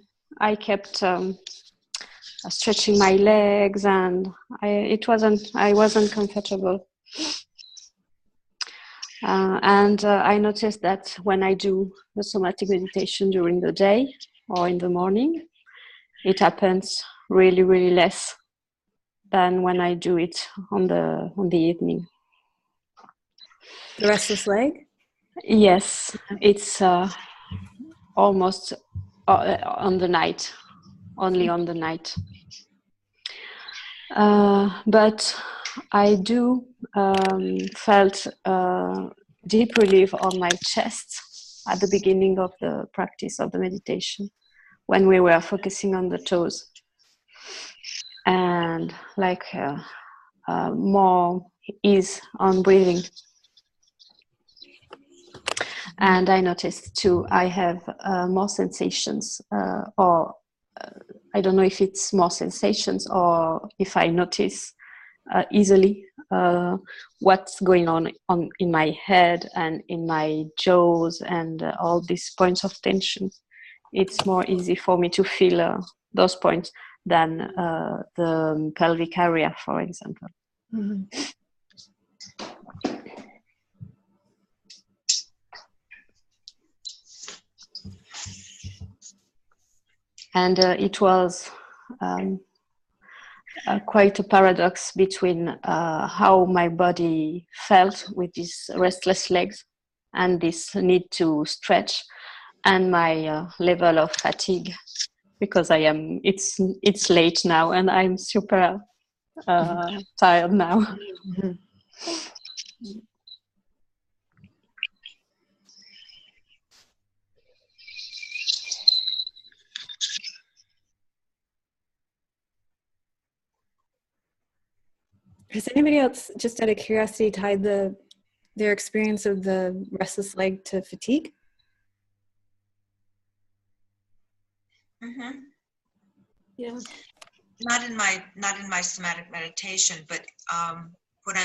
[SPEAKER 7] kept stretching my legs, and I wasn't comfortable. And I noticed that when I do the somatic meditation during the day or in the morning, it happens really, really less than when I do it on the evening.
[SPEAKER 1] The restless leg?
[SPEAKER 7] Yes, it's almost on the night, only on the night. But I do felt deep relief on my chest at the beginning of the practice of the meditation, when we were focusing on the toes, and like more ease on breathing. And I noticed too, I have more sensations, or I don't know if it's more sensations or if I notice easily what's going on in my head and in my jaws and all these points of tension. It's more easy for me to feel those points than the pelvic area, for example.
[SPEAKER 1] Mm-hmm.
[SPEAKER 7] And it was quite a paradox between how my body felt with these restless legs and this need to stretch, and my level of fatigue, because it's late now and I'm super tired now.
[SPEAKER 1] Mm-hmm. Has anybody else, just out of curiosity, tied their experience of the restless leg to fatigue?
[SPEAKER 4] Mm-hmm.
[SPEAKER 9] Yeah.
[SPEAKER 4] Not in my somatic meditation, but when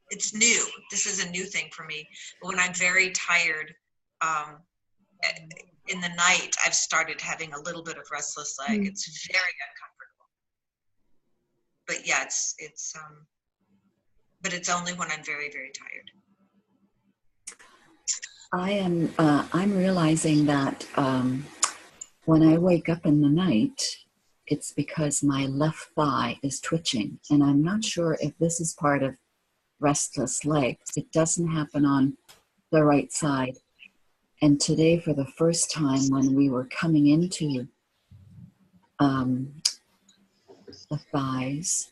[SPEAKER 4] it's new. This is a new thing for me. But when I'm very tired, in the night, I've started having a little bit of restless leg. Mm. It's very uncomfortable. But yeah, but it's only when I'm very, very tired.
[SPEAKER 5] I'm realizing that when I wake up in the night, it's because my left thigh is twitching, and I'm not sure if this is part of restless legs. It doesn't happen on the right side. And today, for the first time, when we were coming into the thighs,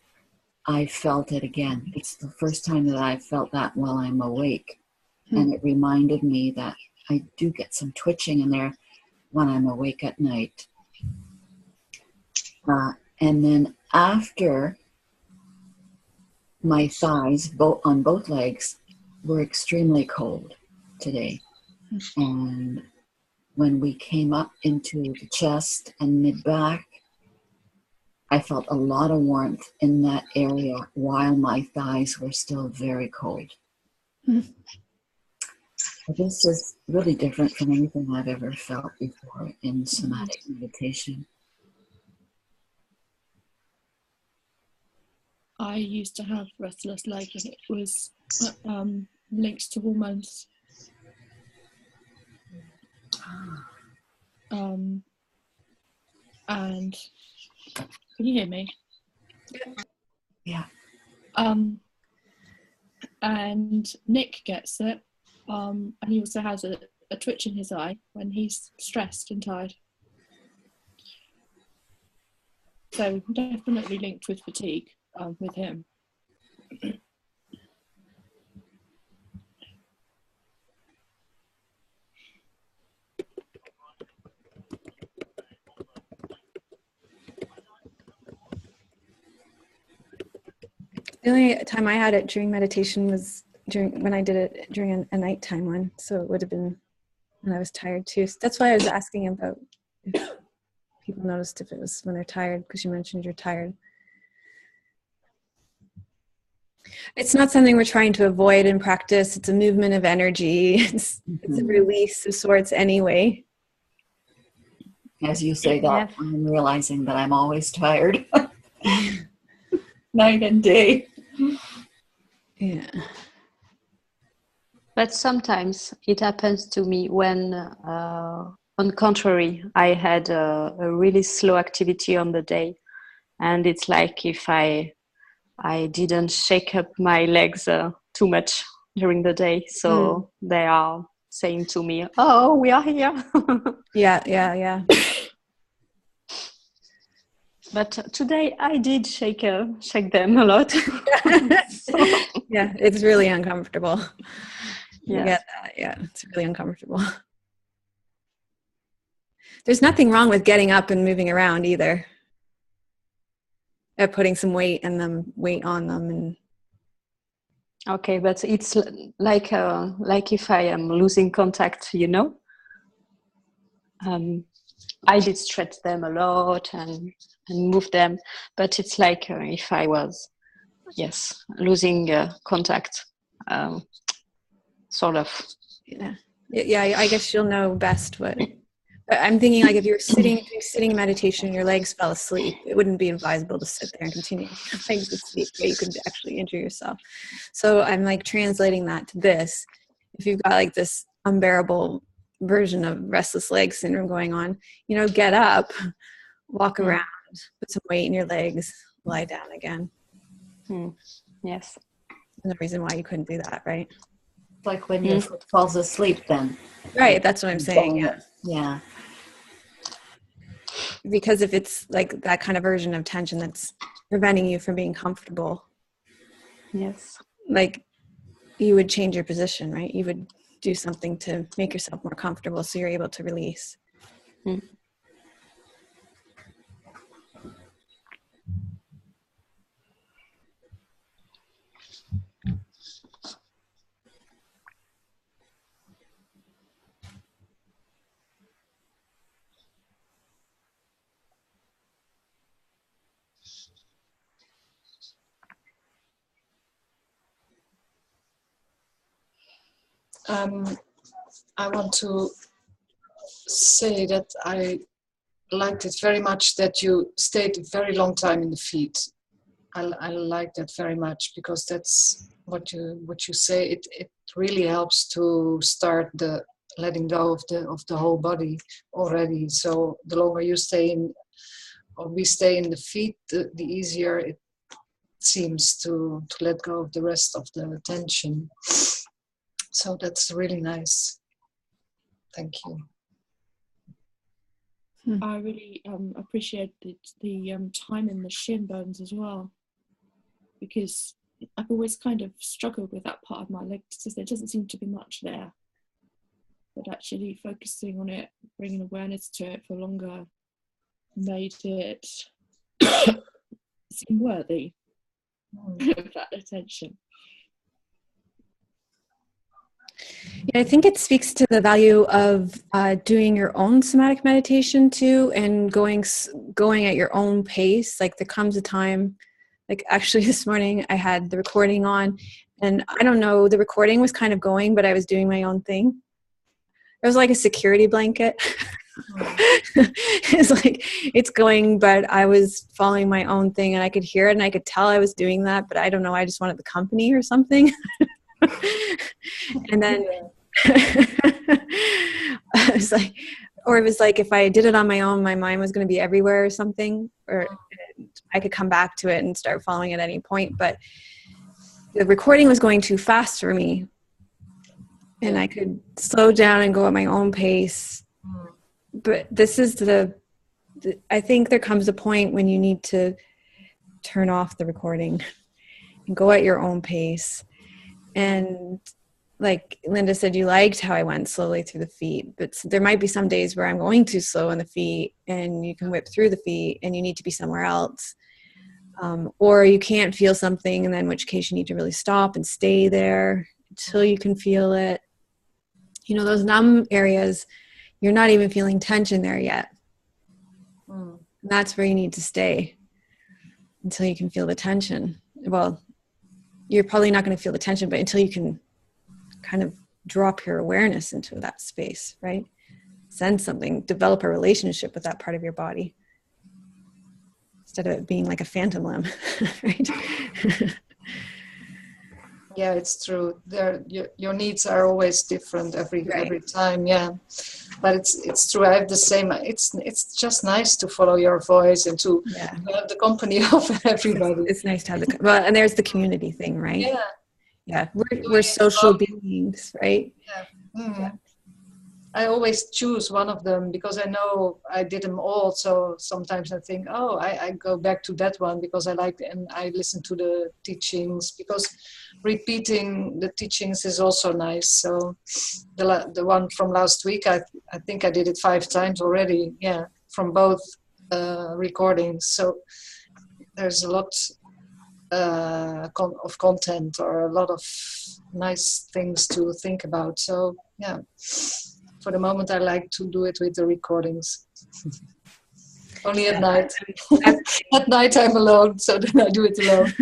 [SPEAKER 5] I felt it again. It's the first time that I felt that while I'm awake. And it reminded me that I do get some twitching in there when I'm awake at night. And then after, my thighs on both legs were extremely cold today. And when we came up into the chest and mid-back, I felt a lot of warmth in that area while my thighs were still very cold. This is really different from anything I've ever felt before in somatic meditation.
[SPEAKER 3] I used to have restless leg, and it was linked to hormones. And can you hear me?
[SPEAKER 5] Yeah.
[SPEAKER 3] And Nick gets it. And he also has a twitch in his eye when he's stressed and tired. So definitely linked with fatigue with him.
[SPEAKER 1] The only time I had it during meditation was when I did it during a nighttime one. So it would have been when I was tired too. So that's why I was asking about if people noticed if it was when they're tired, because you mentioned you're tired. It's not something we're trying to avoid in practice. It's a movement of energy. It's a release of sorts anyway.
[SPEAKER 5] As you say that,
[SPEAKER 7] Yes.
[SPEAKER 5] I'm realizing that I'm always tired. Night and day.
[SPEAKER 1] Yeah.
[SPEAKER 7] But sometimes it happens to me when, on contrary, I had a really slow activity on the day, and it's like if I didn't shake up my legs too much during the day, so they are saying to me, "Oh, we are here."
[SPEAKER 1] Yeah.
[SPEAKER 7] But today I did shake them a lot.
[SPEAKER 1] Yeah, it's really uncomfortable. You
[SPEAKER 7] Yes.
[SPEAKER 1] get that. Yeah, it's really uncomfortable. There's nothing wrong with getting up and moving around either. Putting some weight on them and
[SPEAKER 7] Okay, but it's like if I am losing contact, I did stretch them a lot and move them, but it's like if I was, losing contact, sort of.
[SPEAKER 1] yeah. I guess you'll know best what. But I'm thinking like if you're sitting meditation and your legs fell asleep, it wouldn't be advisable to sit there and continue your legs asleep. Right? You could actually injure yourself. So I'm like translating that to this. If you've got like this unbearable version of restless leg syndrome going on, get up, walk around, put some weight in your legs, lie down again.
[SPEAKER 7] Yes.
[SPEAKER 1] There's no reason why you couldn't do that, right?
[SPEAKER 5] Like when your foot falls asleep then.
[SPEAKER 1] Right, that's what I'm saying.
[SPEAKER 5] Yeah.
[SPEAKER 1] Because if it's like that kind of version of tension that's preventing you from being comfortable,
[SPEAKER 7] yes,
[SPEAKER 1] like you would change your position, right? You would do something to make yourself more comfortable so you're able to release.
[SPEAKER 2] I want to say that I liked it very much that you stayed a very long time in the feet. I like that very much because that's what you say. It really helps to start the letting go of the whole body already. So the longer you stay in, or we stay in the feet, the easier it seems to let go of the rest of the tension. So that's really nice. Thank you.
[SPEAKER 3] I really appreciate the time in the shin bones as well, because I've always kind of struggled with that part of my leg because there doesn't seem to be much there. But actually focusing on it, bringing awareness to it for longer, made it seem worthy of that attention.
[SPEAKER 1] Yeah, I think it speaks to the value of doing your own somatic meditation too, and going at your own pace. Like there comes a time, like actually this morning I had the recording on, and I don't know, the recording was kind of going, but I was doing my own thing. It was like a security blanket. It's like it's going, but I was following my own thing, and I could hear it, and I could tell I was doing that, but I don't know, I just wanted the company or something. And then I was like, or it was like if I did it on my own, my mind was going to be everywhere or something, or I could come back to it and start following at any point. But the recording was going too fast for me, and I could slow down and go at my own pace. But this is I think there comes a point when you need to turn off the recording and go at your own pace. And like Linda said, you liked how I went slowly through the feet, but there might be some days where I'm going too slow in the feet, and you can whip through the feet and you need to be somewhere else. Or you can't feel something, and then in which case you need to really stop and stay there until you can feel it. Those numb areas, you're not even feeling tension there yet. And that's where you need to stay until you can feel the tension. Well, you're probably not going to feel the tension, but until you can kind of drop your awareness into that space, right? send something, develop a relationship with that part of your body instead of it being like a phantom limb, right?
[SPEAKER 2] Yeah, it's true. Your needs are always different every time. Yeah, but it's true. I have the same. It's just nice to follow your voice and to have the company of everybody.
[SPEAKER 1] It's nice to have well, and there's the community thing, right?
[SPEAKER 2] Yeah.
[SPEAKER 1] Yeah, we're social beings, right?
[SPEAKER 2] Yeah. Mm. I always choose one of them because I know I did them all. So sometimes I think, oh, I go back to that one because I like, and I listen to the teachings, because repeating the teachings is also nice. So the one from last week, I think I did it 5 times already. Yeah, from both recordings. So there's a lot of content, or a lot of nice things to think about. So yeah. For the moment, I like to do it with the recordings. Only at night. At night, I'm alone, so then I do it alone.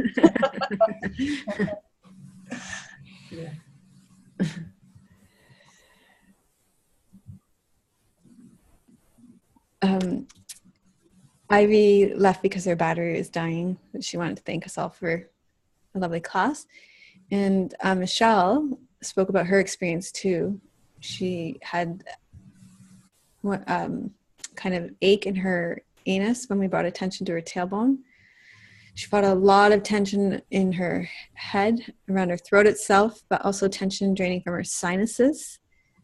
[SPEAKER 1] Ivy left because her battery was dying. She wanted to thank us all for a lovely class. And Michelle spoke about her experience too. She had kind of ache in her anus when we brought attention to her tailbone. She felt a lot of tension in her head, around her throat itself, but also tension draining from her sinuses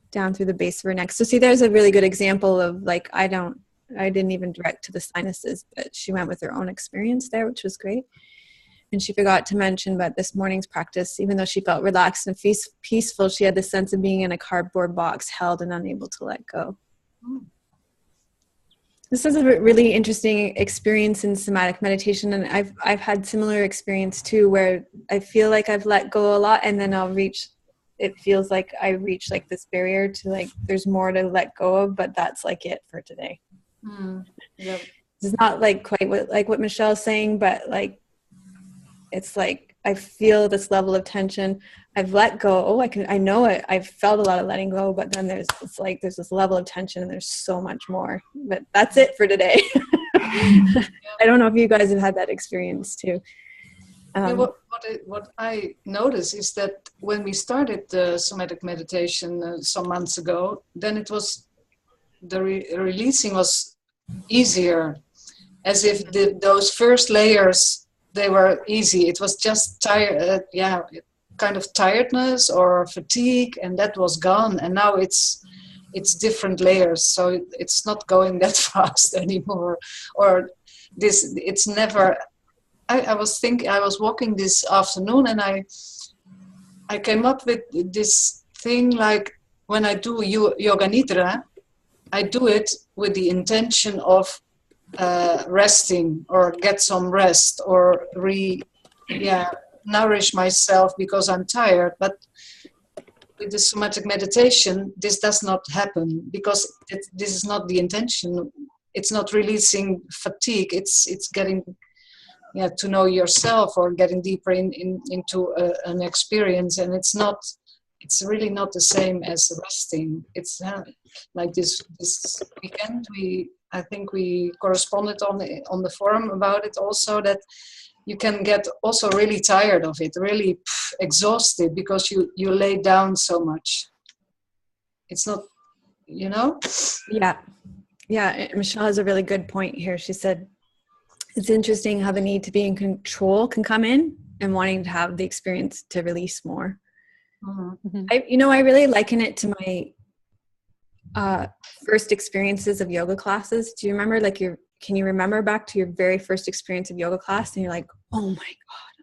[SPEAKER 1] down through the base of her neck. So see, there's a really good example of like, I didn't even direct to the sinuses, but she went with her own experience there, which was great. And she forgot to mention, but this morning's practice, even though she felt relaxed and peaceful, she had the sense of being in a cardboard box, held and unable to let go. This is a really interesting experience in somatic meditation, and I've had similar experience too, where I feel like I've let go a lot, and then it feels like I reach like this barrier to like, there's more to let go of, but that's like it for today.
[SPEAKER 2] Yep.
[SPEAKER 1] It's not like quite what Michelle's saying, but like, it's like I feel this level of tension. I've let go. Oh, I know it. I've felt a lot of letting go, but then there's this level of tension, and there's so much more. But that's it for today. I don't know if you guys have had that experience too.
[SPEAKER 2] What I noticed is that when we started the somatic meditation some months ago, then it was the releasing was easier, as if those first layers, they were easy. It was just kind of tiredness or fatigue, and that was gone. And now it's different layers, so it's not going that fast anymore. Or it's never. I was walking this afternoon, and I came up with this thing, like when I do yoga nidra, I do it with the intention of resting, or get some rest, or nourish myself because I'm tired. But with the somatic meditation, this does not happen, because this is not the intention. It's not releasing fatigue. It's getting to know yourself, or getting deeper into an experience, and it's really not the same as resting. It's like this weekend I think we corresponded on the forum about it also, that you can get also really tired of it, really exhausted, because you lay down so much. It's not,
[SPEAKER 1] Yeah. Michelle has a really good point here. She said, it's interesting how the need to be in control can come in, and wanting to have the experience to release more.
[SPEAKER 2] Mm-hmm.
[SPEAKER 1] I really liken it to my first experiences of yoga classes. Do you remember, can you remember back to your very first experience of yoga class, and you're like, oh my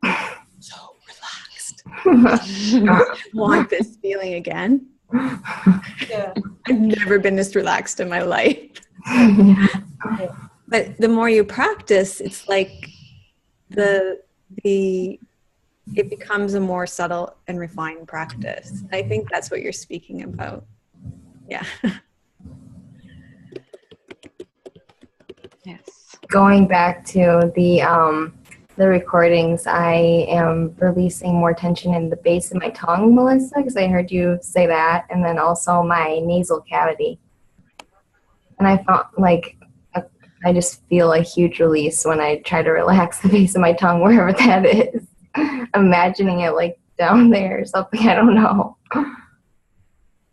[SPEAKER 1] God, I'm so relaxed. I want this feeling again.
[SPEAKER 2] Yeah.
[SPEAKER 1] I've never been this relaxed in my life. But the more you practice, it's like it becomes a more subtle and refined practice. I think that's what you're speaking about. Yeah.
[SPEAKER 7] Yes.
[SPEAKER 6] Going back to the recordings, I am releasing more tension in the base of my tongue, Melissa, because I heard you say that, and then also my nasal cavity. And I found like I just feel a huge release when I try to relax the base of my tongue, wherever that is. Imagining it like down there or something. I don't know.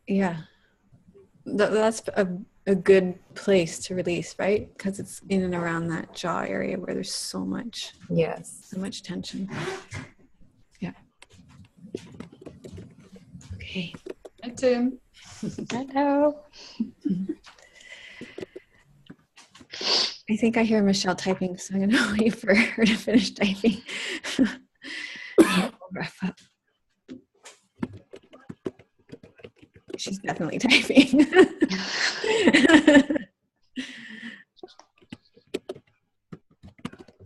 [SPEAKER 1] Yeah. That's a good place to release, right? Because it's in and around that jaw area where there's so much tension. Yeah. Okay.
[SPEAKER 2] Hi, Tim.
[SPEAKER 7] Hello.
[SPEAKER 1] I think I hear Michelle typing, so I'm going to wait for her to finish typing. I'll wrap up. She's definitely typing.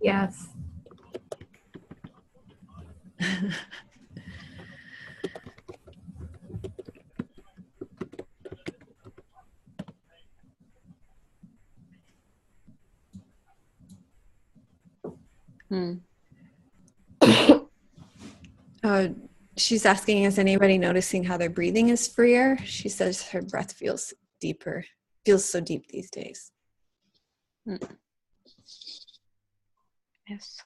[SPEAKER 6] Yes.
[SPEAKER 1] She's asking, is anybody noticing how their breathing is freer? She says her breath feels deeper, feels so deep these days.
[SPEAKER 7] Yes.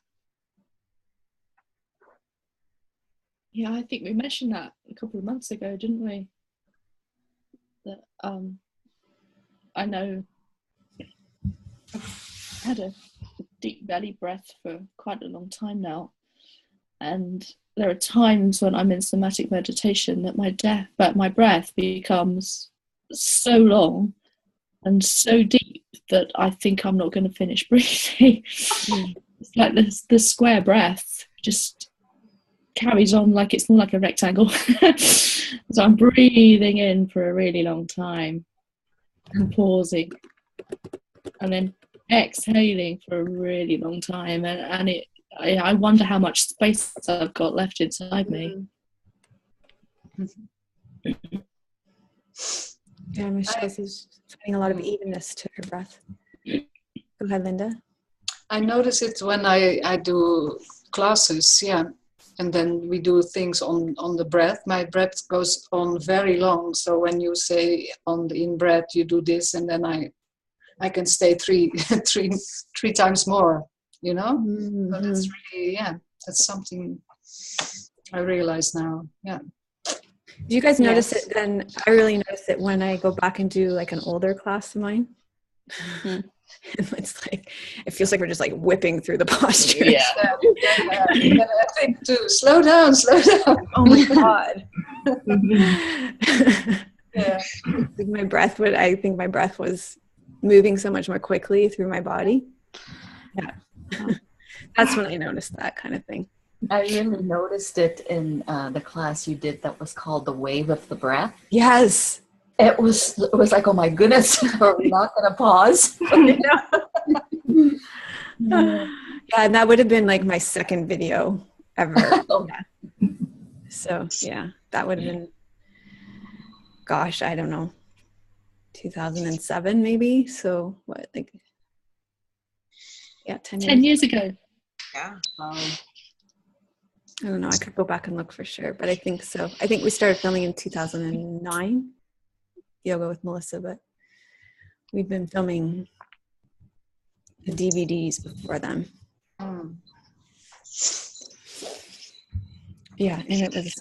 [SPEAKER 3] Yeah, I think we mentioned that a couple of months ago, didn't we? That I know I've had a deep belly breath for quite a long time now, and there are times when I'm in somatic meditation that my breath becomes so long and so deep that I think I'm not going to finish breathing. It's like the square breath just carries on like it's more like a rectangle. So I'm breathing in for a really long time and pausing and then exhaling for a really long time, and I wonder how much space I've got left inside me.
[SPEAKER 1] Yeah, Michelle is finding a lot of evenness to her breath. Go ahead, Linda.
[SPEAKER 2] I notice it when I do classes, yeah. And then we do things on the breath. My breath goes on very long. So when you say on the in-breath, you do this, and then I can stay three times more, you know?
[SPEAKER 1] Mm-hmm.
[SPEAKER 2] But it's really, yeah, that's something I realize now, yeah.
[SPEAKER 1] Do you guys notice it then? I really notice it when I go back and do like an older class of mine. And it's like, it feels like we're just like whipping through the posture.
[SPEAKER 2] Yeah. And I think too, slow down.
[SPEAKER 1] Oh my God.
[SPEAKER 2] Yeah.
[SPEAKER 1] I think my breath was moving so much more quickly through my body. Yeah. That's when I noticed that kind of thing.
[SPEAKER 5] I really noticed it in the class you did that was called The Wave of the Breath.
[SPEAKER 1] Yes.
[SPEAKER 5] It was like, oh my goodness, are we not going to pause?
[SPEAKER 1] Yeah, and that would have been like my second video ever. Yeah. So yeah, that would have been, gosh, I don't know, 2007 maybe. So what, like, yeah, 10
[SPEAKER 3] years ago.
[SPEAKER 4] Yeah.
[SPEAKER 1] I don't know. I could go back and look for sure, but I think so. I think we started filming in 2009, Yoga with Melissa, but we've been filming the DVDs before then. Yeah, and it was,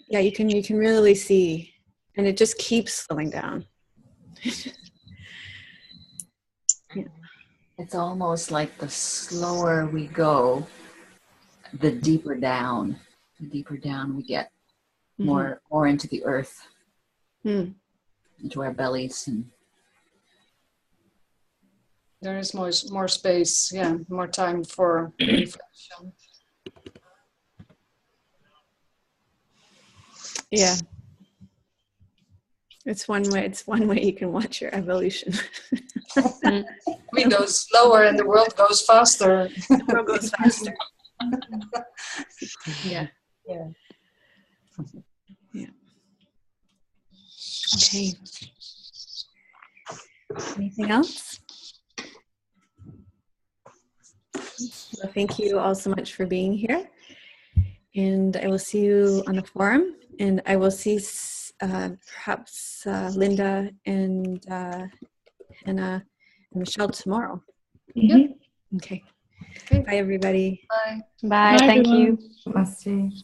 [SPEAKER 1] yeah, you can really see, and it just keeps slowing down. Yeah.
[SPEAKER 5] It's almost like the slower we go, the deeper down we get, more into the earth, into our bellies, and
[SPEAKER 2] There is more space, yeah, more time for reflection.
[SPEAKER 1] Yeah. It's one way you can watch your evolution.
[SPEAKER 2] We go slower and the world goes faster.
[SPEAKER 1] The world goes faster. Yeah.
[SPEAKER 2] Yeah.
[SPEAKER 1] Yeah. Okay. Anything else? Well, thank you all so much for being here. And I will see you on the forum. And I will see perhaps Linda and and Michelle tomorrow.
[SPEAKER 3] Mhm.
[SPEAKER 1] Okay.
[SPEAKER 2] Okay.
[SPEAKER 1] Bye, everybody.
[SPEAKER 2] Bye.
[SPEAKER 7] Bye.
[SPEAKER 3] Bye,
[SPEAKER 7] Thank
[SPEAKER 3] everyone.
[SPEAKER 7] you.
[SPEAKER 6] Namaste.